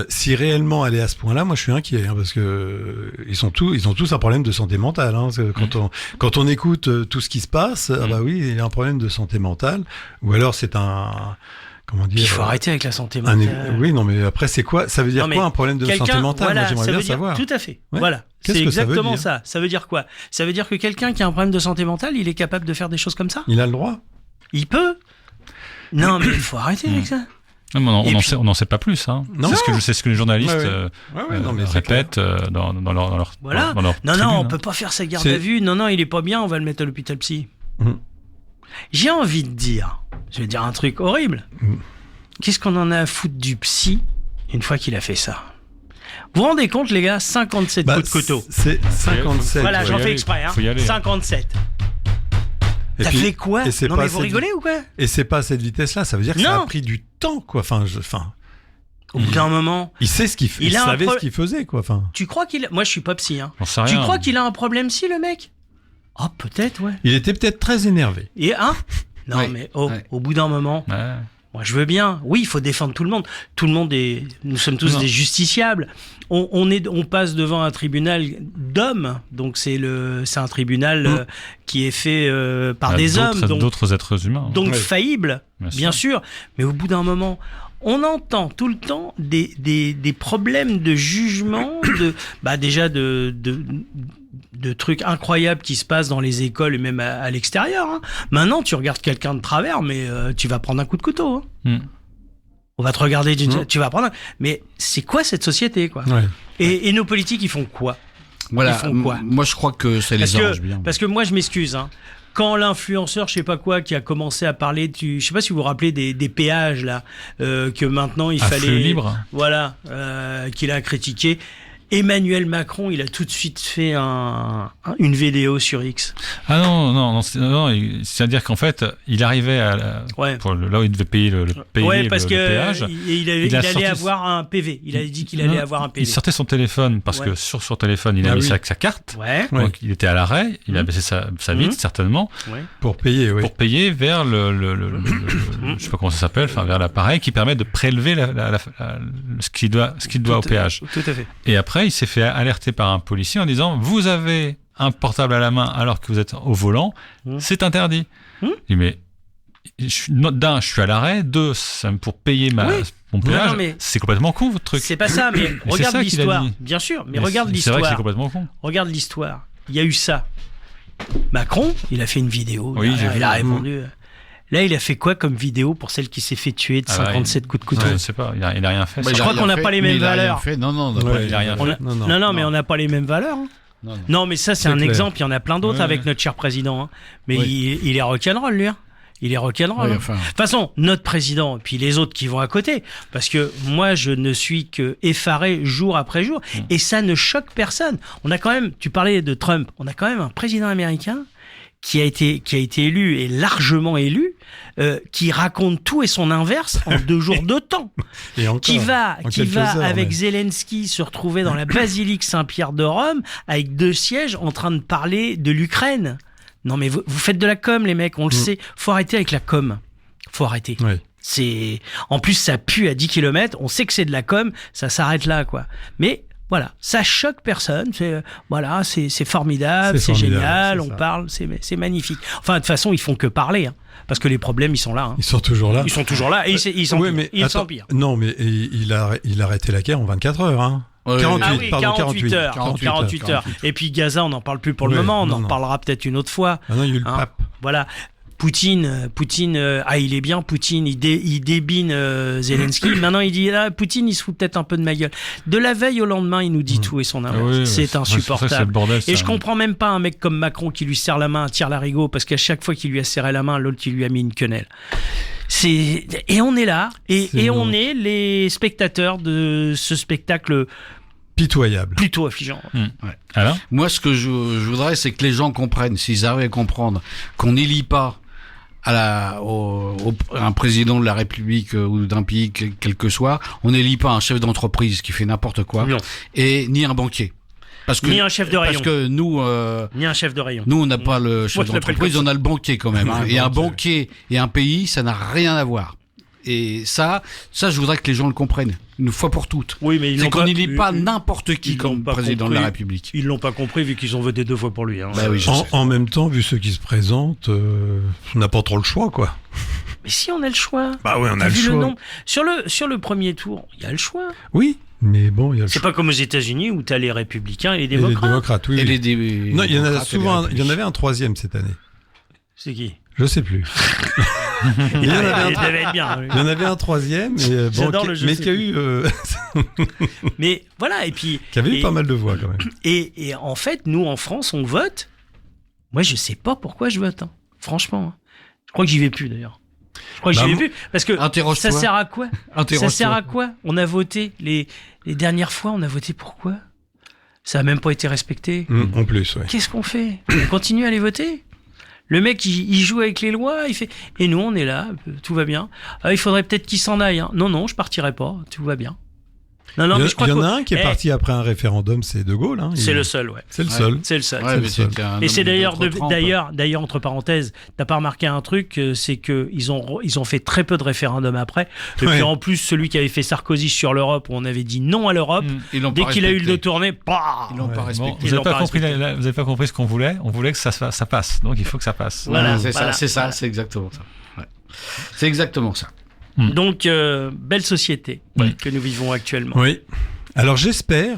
si réellement elle est à ce point-là, moi je suis inquiet hein, parce que ils ont tous un problème de santé mentale. Hein, parce que quand on écoute tout ce qui se passe, ah bah oui, il y a un problème de santé mentale, ou alors c'est un comment dire. Il faut arrêter avec la santé un- mentale. oui, non, mais après c'est quoi? Ça veut dire Non, mais quoi un problème de quelqu'un- santé mentale? voilà, Moi j'aimerais ça bien veut dire- savoir. Tout à fait. Ouais. Voilà. Qu'est-ce C'est que ça veut exactement dire ça. Ça veut dire quoi? Ça veut dire que quelqu'un qui a un problème de santé mentale, il est capable de faire des choses comme ça? Il a le droit. Il peut? Non, mais il faut arrêter avec ça. Non, mais Et puis- on n'en sait pas plus. Hein. Non. C'est ce que les journalistes Ouais, ouais. Ouais, non, mais c'est répètent dans leur Voilà. dans leur Non, tribune, on hein. peut pas faire sa garde C'est- à vue. Non, il est pas bien, on va le mettre à l'hôpital psy. Mhm. J'ai envie de dire, je vais dire un truc horrible. Mhm. Qu'est-ce qu'on en a à foutre du psy une fois qu'il a fait ça? Vous vous rendez compte, les gars, 57 Bah, coups de couteau. C'est 57. Voilà, faut j'en y fais aller, exprès. Hein. faut y aller. 57. Et T'as puis- fait quoi? et c'est Non, pas mais vous cette- rigolez ou quoi? Et c'est pas à cette vitesse-là, ça veut dire que ça Non. a pris du temps, quoi. Enfin, Au bout d'un moment, il sait ce qu'il fait. Il Il a un savait pro- ce qu'il faisait, quoi. Enfin, tu crois qu'il... Moi, je suis pas psy. Hein. J'en sais Tu rien. crois qu'il a un problème si, le mec? Oh, peut-être, ouais. il était peut-être très énervé. Et hein? Non, Ouais. mais Ouais. au bout d'un moment, Ouais. moi, je veux bien. Oui, il faut défendre tout le monde. Tout le monde est. Nous sommes tous Non. des justiciables. On passe devant un tribunal d'hommes. Donc c'est un tribunal qui est fait par des hommes. Donc d'autres êtres humains. donc Ouais. faillible, bien sûr. Mais au bout d'un moment, on entend tout le temps des problèmes de jugement, déjà de trucs incroyables qui se passent dans les écoles et même à l'extérieur. Hein. Maintenant, tu regardes quelqu'un de travers, mais tu vas prendre un coup de couteau. Hein. Mm. On va te regarder, tu vas prendre un... Mais c'est quoi cette société, quoi? Ouais. Et nos politiques, ils font quoi? Voilà. Ils font quoi? Moi, je crois que ça les arrange bien. Parce que moi, je m'excuse, hein. Quand l'influenceur, je sais pas quoi, qui a commencé à parler, je sais pas si vous vous rappelez des péages là, que maintenant il À fallait, flux libre. voilà, qu'il a critiqué. Emmanuel Macron, il a tout de suite fait une vidéo sur X. Ah non, c'est-à-dire qu'en fait, il arrivait Ouais. là où il devait payer le Parce que péage. il a allait sorti- avoir un PV. Il a dit qu'il allait avoir un PV. Il sortait son téléphone parce Ouais. que sur son téléphone, il Ah avait oui. sa carte. Ouais. Ouais. Donc il était à l'arrêt, il a baissé sa vitre certainement Pour payer, oui. pour payer vers je sais pas comment ça s'appelle, enfin vers l'appareil qui permet de prélever ce qu'il doit au péage. Tout à fait. Et après, il s'est fait alerter par un policier en disant vous avez un portable à la main alors que vous êtes au volant, c'est interdit. Il dit mais je suis à l'arrêt, deux, c'est pour payer mon péage. Non, mais c'est complètement con votre truc. c'est pas ça, mais c'est regarde ça qu'il a l'histoire. dit. Bien sûr, mais Mais regarde c'est vrai que c'est l'histoire. complètement con. Regarde l'histoire. il y a eu ça. Macron, il a fait une vidéo. Oui, j'ai il vu. a répondu. Là, il a fait quoi comme vidéo pour celle qui s'est fait tuer de 57 coups de couteau? Je sais pas, il a rien fait. Je crois qu'on n'a pas les mêmes valeurs. Non, Il a rien fait. Non, mais on n'a pas les mêmes valeurs. Hein. Non, mais ça, c'est un exemple. Il y en a plein d'autres avec notre cher président. Hein. Mais il est rock'n'roll, lui. Hein. Il est rock'n'roll. Oui, De toute façon, notre président, et puis les autres qui vont à côté, parce que moi, je ne suis que effaré jour après jour, et ça ne choque personne. On a quand même, tu parlais de Trump, on a quand même un président américain qui a été élu et largement élu, qui raconte tout et son inverse en 2 jours de temps. Et encore, qui va heures, avec mais... Zelensky se retrouver dans la basilique Saint-Pierre de Rome avec 2 sièges en train de parler de l'Ukraine. Non mais vous faites de la com, les mecs, on le sait. Faut arrêter avec la com. Faut arrêter. Oui. En plus, ça pue à 10 km. On sait que c'est de la com. Ça s'arrête là, quoi. Mais voilà, ça choque personne. C'est formidable, c'est génial. On parle, c'est magnifique. Enfin, de toute façon, ils font que parler. Hein, parce que les problèmes, ils sont là. Hein. Ils sont toujours là. Ils sont toujours là et ils s'empirent. Non, mais il a arrêté la guerre en 24 heures. Hein. 48 heures. Et puis Gaza, on n'en parle plus pour le moment, on en reparlera peut-être une autre fois. Ah non, il y a eu le pape. Voilà. Poutine, il est bien, Poutine, il débine Zelensky. Maintenant, il dit, là, Poutine, il se fout peut-être un peu de ma gueule. De la veille au lendemain, il nous dit tout et son inverse. C'est insupportable. C'est le bordel, et je comprends même pas un mec comme Macron qui lui serre la main, tire l'arigot, parce qu'à chaque fois qu'il lui a serré la main, l'autre, il lui a mis une quenelle. Et on est là, et on est les spectateurs de ce spectacle pitoyable. Plutôt affligeant. Alors moi, ce que je voudrais, c'est que les gens comprennent, s'ils arrivent à comprendre, qu'on n'élit pas un président de la République ou d'un pays quel que soit, on n'élit pas un chef d'entreprise qui fait n'importe quoi, et ni un banquier. Ni un chef de rayon. Parce que nous, ni un chef de rayon. Nous, on n'a pas le chef d'entreprise, on a le banquier quand même. Hein. Et un banquier et un pays, ça n'a rien à voir. Et ça, je voudrais que les gens le comprennent une fois pour toutes. Oui, mais c'est qu'on n'élit pas n'importe qui comme président de la République. Ils l'ont pas compris vu qu'ils ont voté 2 fois pour lui. Hein. Bah oui, en même temps, vu ceux qui se présentent, on n'a pas trop le choix, quoi. Mais si on a le choix. Bah oui, on a le choix. Nombre. Sur le premier tour, il y a le choix. Oui. Mais bon, il y a c'est pas comme aux États-Unis où tu as les républicains et les démocrates. Et les démocrates, oui. Et non, il y en a souvent. Il y en avait un 3e cette année. C'est qui? Je sais plus. Il y en avait un 3e, mais qui a eu. Mais voilà, et puis. Qui avait eu pas mal de voix quand même. Et en fait, nous en France, on vote. Moi, je sais pas pourquoi je vote. Hein. Franchement, je crois que j'y vais plus d'ailleurs. Je crois que j'y vais plus parce que ça sert à quoi? Ça sert à quoi? On a voté les dernières fois, on a voté pour quoi? Ça a même pas été respecté. En plus, ouais. Qu'est-ce qu'on fait? On continue à les voter? Le mec, il joue avec les lois, il fait. Et nous, on est là, tout va bien. Il faudrait peut-être qu'il s'en aille. Hein. Non, je partirai pas, tout va bien. Non, mais je crois il y en a un qui est parti après un référendum, c'est De Gaulle. Hein. C'est le seul, ouais. C'est le seul. C'est le seul. Ouais, et c'est d'ailleurs, entre parenthèses, t'as pas remarqué un truc, c'est que ils ont fait très peu de référendums après. Et puis en plus, celui qui avait fait Sarkozy sur l'Europe, où on avait dit non à l'Europe, dès qu'il a eu le dos tourné, ils l'ont pas respecté. Vous n'avez pas compris ce qu'on voulait. On voulait que ça passe. Donc il faut que ça passe. Voilà, c'est exactement ça. Ouais. C'est exactement ça. Donc, belle société que nous vivons actuellement. Oui. Alors, j'espère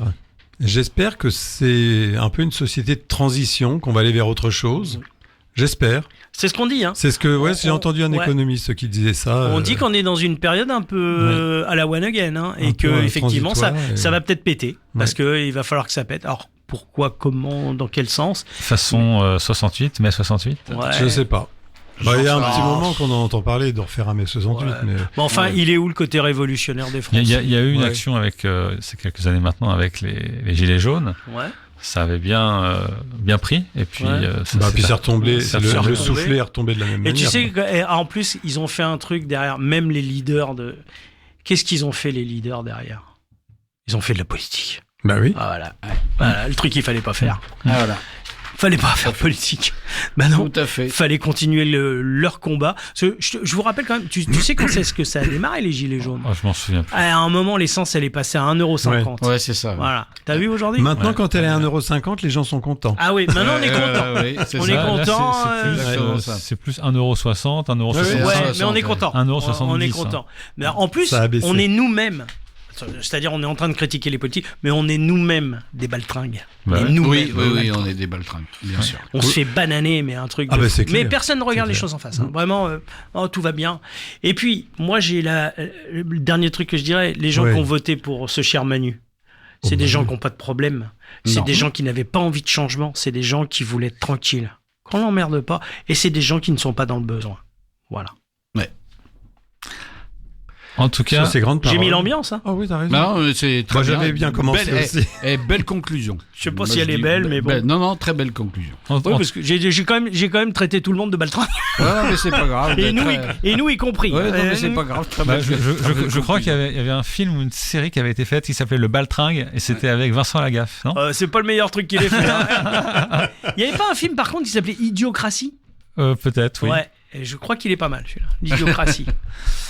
que c'est un peu une société de transition, qu'on va aller vers autre chose. J'espère. C'est ce qu'on dit. Hein. C'est ce que, j'ai entendu un économiste qui disait ça. On dit qu'on est dans une période un peu à la one again, hein, et que effectivement, ça va peut-être péter, parce qu'il va falloir que ça pète. Alors, pourquoi, comment, dans quel sens? Façon 68, mai 68 Je sais pas. Il y a un petit moment qu'on en entend parler de refaire un mai 68. Mais... Bon, enfin, il est où le côté révolutionnaire des Français? Il y a eu une action avec, c'est quelques années maintenant, avec les Gilets jaunes. Ouais. Ça avait bien pris. Et puis, puis c'est retombé. Le soufflet est retombé de la même manière. Et tu sais, en plus, ils ont fait un truc derrière. Même les leaders de. Qu'est-ce qu'ils ont fait, les leaders derrière? Ils ont fait de la politique. Bah oui. Voilà, le truc qu'il fallait pas faire. Voilà. Fallait pas faire politique. Bah non. Tout à fait. Fallait continuer leur combat. Je vous rappelle quand même, tu sais quand c'est que ça a démarré, les Gilets jaunes? Je m'en souviens plus. À un moment, l'essence, elle est passée à 1,50€. Ouais, c'est ça. Voilà. T'as vu aujourd'hui? Maintenant, quand elle est à 1,50€, les gens sont contents. Ah oui, maintenant on est content. On est content. C'est plus 1,60€, 1,70€. Ouais, mais on est content. 1,70€. On est content. Mais en plus, on est nous-mêmes. C'est-à-dire, on est en train de critiquer les politiques, mais on est nous-mêmes des baltringues. Bah Mais ouais. nous-mêmes. Oui, on est des baltringues, bien sûr. On se fait bananer, mais un truc. Ah de bah fou. c'est clair. Mais personne ne regarde C'est les clair. choses en face. Hein. Vraiment, tout va bien. Et puis, moi, j'ai le dernier truc que je dirais, les gens Ouais. qui ont voté pour ce cher Manu, c'est des gens qui n'ont pas de problème. C'est Non. des gens qui n'avaient pas envie de changement. C'est des gens qui voulaient être tranquilles. Qu'on l'emmerde pas. Et c'est des gens qui ne sont pas dans le besoin. Voilà. En tout cas, Sur ces grandes J'ai mis paroles. l'ambiance. Hein. Ah oui, t'as raison. Non, mais c'est très Moi, bien. j'avais bien commencé Belle- aussi. belle conclusion. Je sais pas Moi, si elle je est dis belle, mais bon. Non, très belle conclusion. Oui, parce que j'ai quand même traité tout le monde de baltringue. Ouais, non, mais c'est pas grave. Et nous, Très- et nous y compris. Ouais, non, mais c'est pas grave. Très bah, belle- je très belle crois qu'il conclusion. y avait un film ou une série qui avait été faite qui s'appelait Le Baltringue et c'était avec Vincent Lagaffe, non C'est pas le meilleur truc qu'il ait fait. Hein. Il y avait pas un film par contre qui s'appelait Idiocratie. Peut-être, oui. Ouais. Et je crois qu'il est pas mal celui-là. L'idiocratie.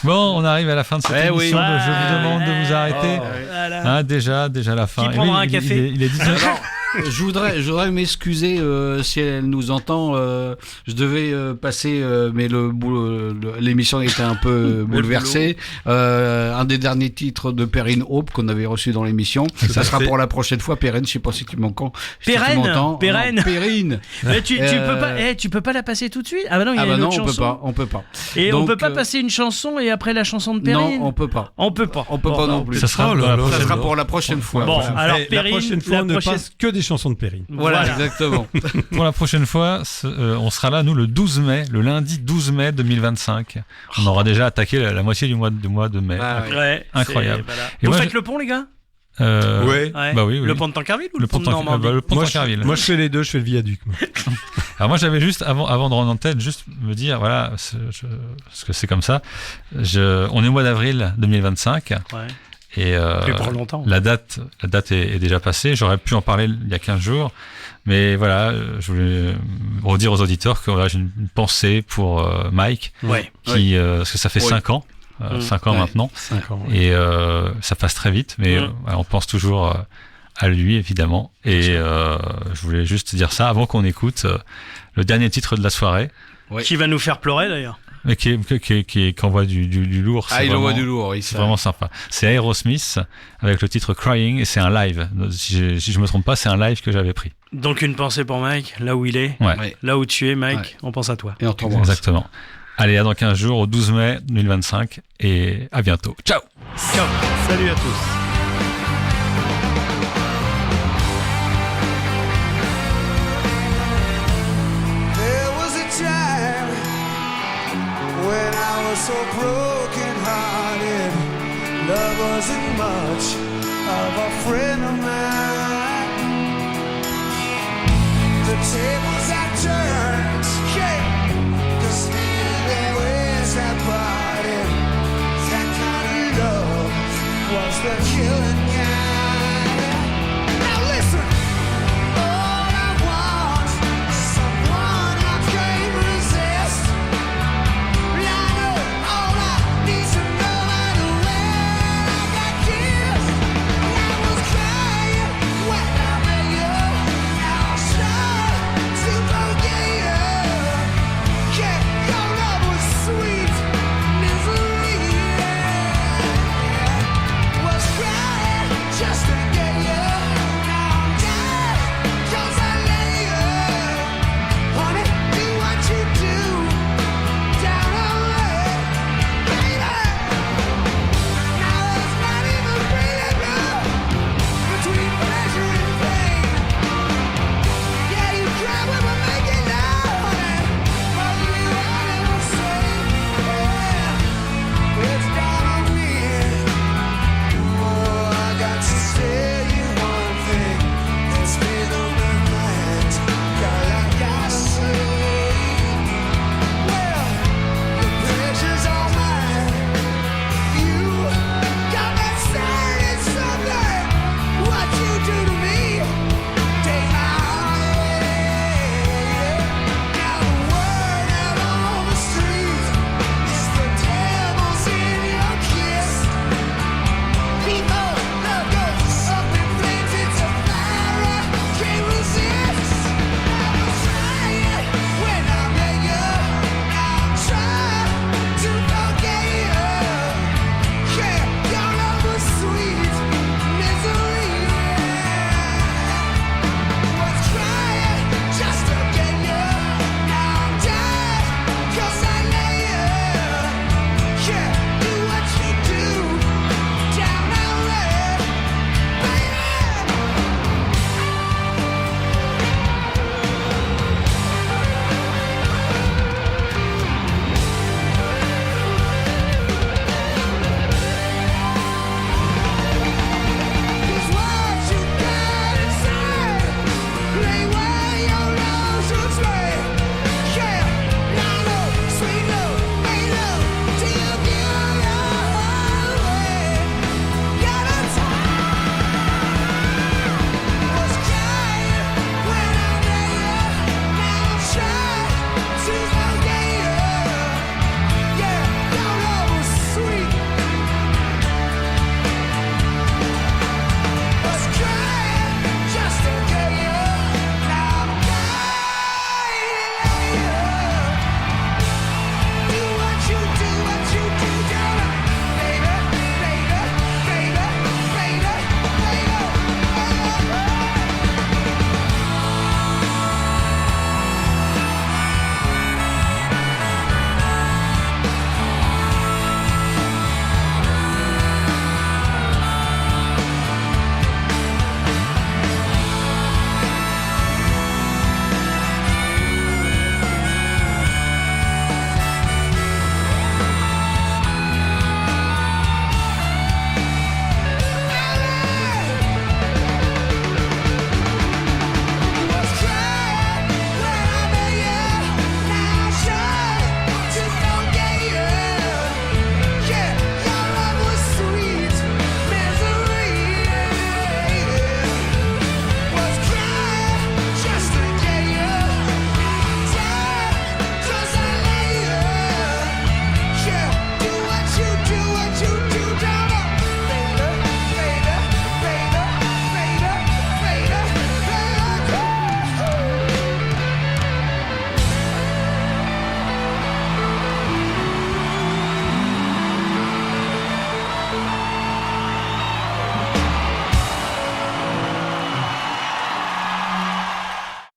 Bon, on arrive à la fin de cette Eh oui. émission de Je vous demande de vous arrêter. Voilà. Hein, déjà la fin. Qui Et prendra oui, un café il est 19h. Je voudrais m'excuser si elle nous entend. Je devais passer, mais l'émission était un peu bouleversée. Un des derniers titres de Perrine Hope qu'on avait reçu dans l'émission. Ça sera pour la prochaine fois. Perrine, je sais pas si tu m'entends. Perrine, m'entends. Perrine. Non, Perrine. Mais tu peux pas. Tu peux pas la passer tout de suite. Ah bah non, il y a une non, autre on peut chanson. pas. On peut pas. Et on Donc, peut pas passer une chanson et après la chanson de Perrine. Non, on peut pas. On peut pas. On peut pas non plus. Ça sera Oh là dans la là, prochaine Ça sera alors. pour la prochaine fois. Bon, alors Et Perrine, la prochaine fois, on ne prochaine- passe que des chansons de Perrine. Voilà, exactement. Pour la prochaine fois, on sera là, nous, le 12 mai, le lundi 12 mai 2025. On aura déjà attaqué la moitié du mois de mai. Ah, ouais. Ouais, Incroyable. c'est- voilà. Et Vous moi, faites le pont, les gars Ouais. Ouais. Bah oui, oui. Le pont de Tancarville ou le, Le pont pont de Normandie le pont Moi, Tancarville. moi, je fais les deux, je fais le viaduc. moi. Alors moi, j'avais juste, avant de rendre en tête, juste me dire, voilà, parce que c'est comme ça. On est au mois d'avril 2025. Ouais. Et Plus pour longtemps. la date est déjà passée. J'aurais pu en parler il y a 15 jours. Mais voilà, je voulais redire aux auditeurs que voilà, j'ai une pensée pour Mike, Ouais. qui, parce que ça fait Oui. 5 ans. 5 ans Ouais. maintenant. 5 ans. ouais. Et ça passe très vite, mais voilà, on pense toujours à lui, évidemment. Et je voulais juste dire ça avant qu'on écoute le dernier titre de la soirée, Ouais. Qui va nous faire pleurer d'ailleurs. mais qui envoie du lourd. Ah, c'est il vraiment- envoie du lourd, oui. C'est vraiment sympa. C'est Aerosmith avec le titre Crying et c'est un live. Si je me trompe pas, c'est un live que j'avais pris. Donc une pensée pour Mike, là où il est, Ouais, Ouais. là où tu es, Mike, Ouais. on pense à toi. Et on t'embrasse. exactement. Allez, à dans 15 jours, au 12 mai 2025 et à bientôt. Ciao! Ciao. Salut à tous. There was a time when I was so broken hearted. Love wasn't much of a friend of mine. The tables had turned, yeah, 'cause the ways had parted. That kind of love was the killing.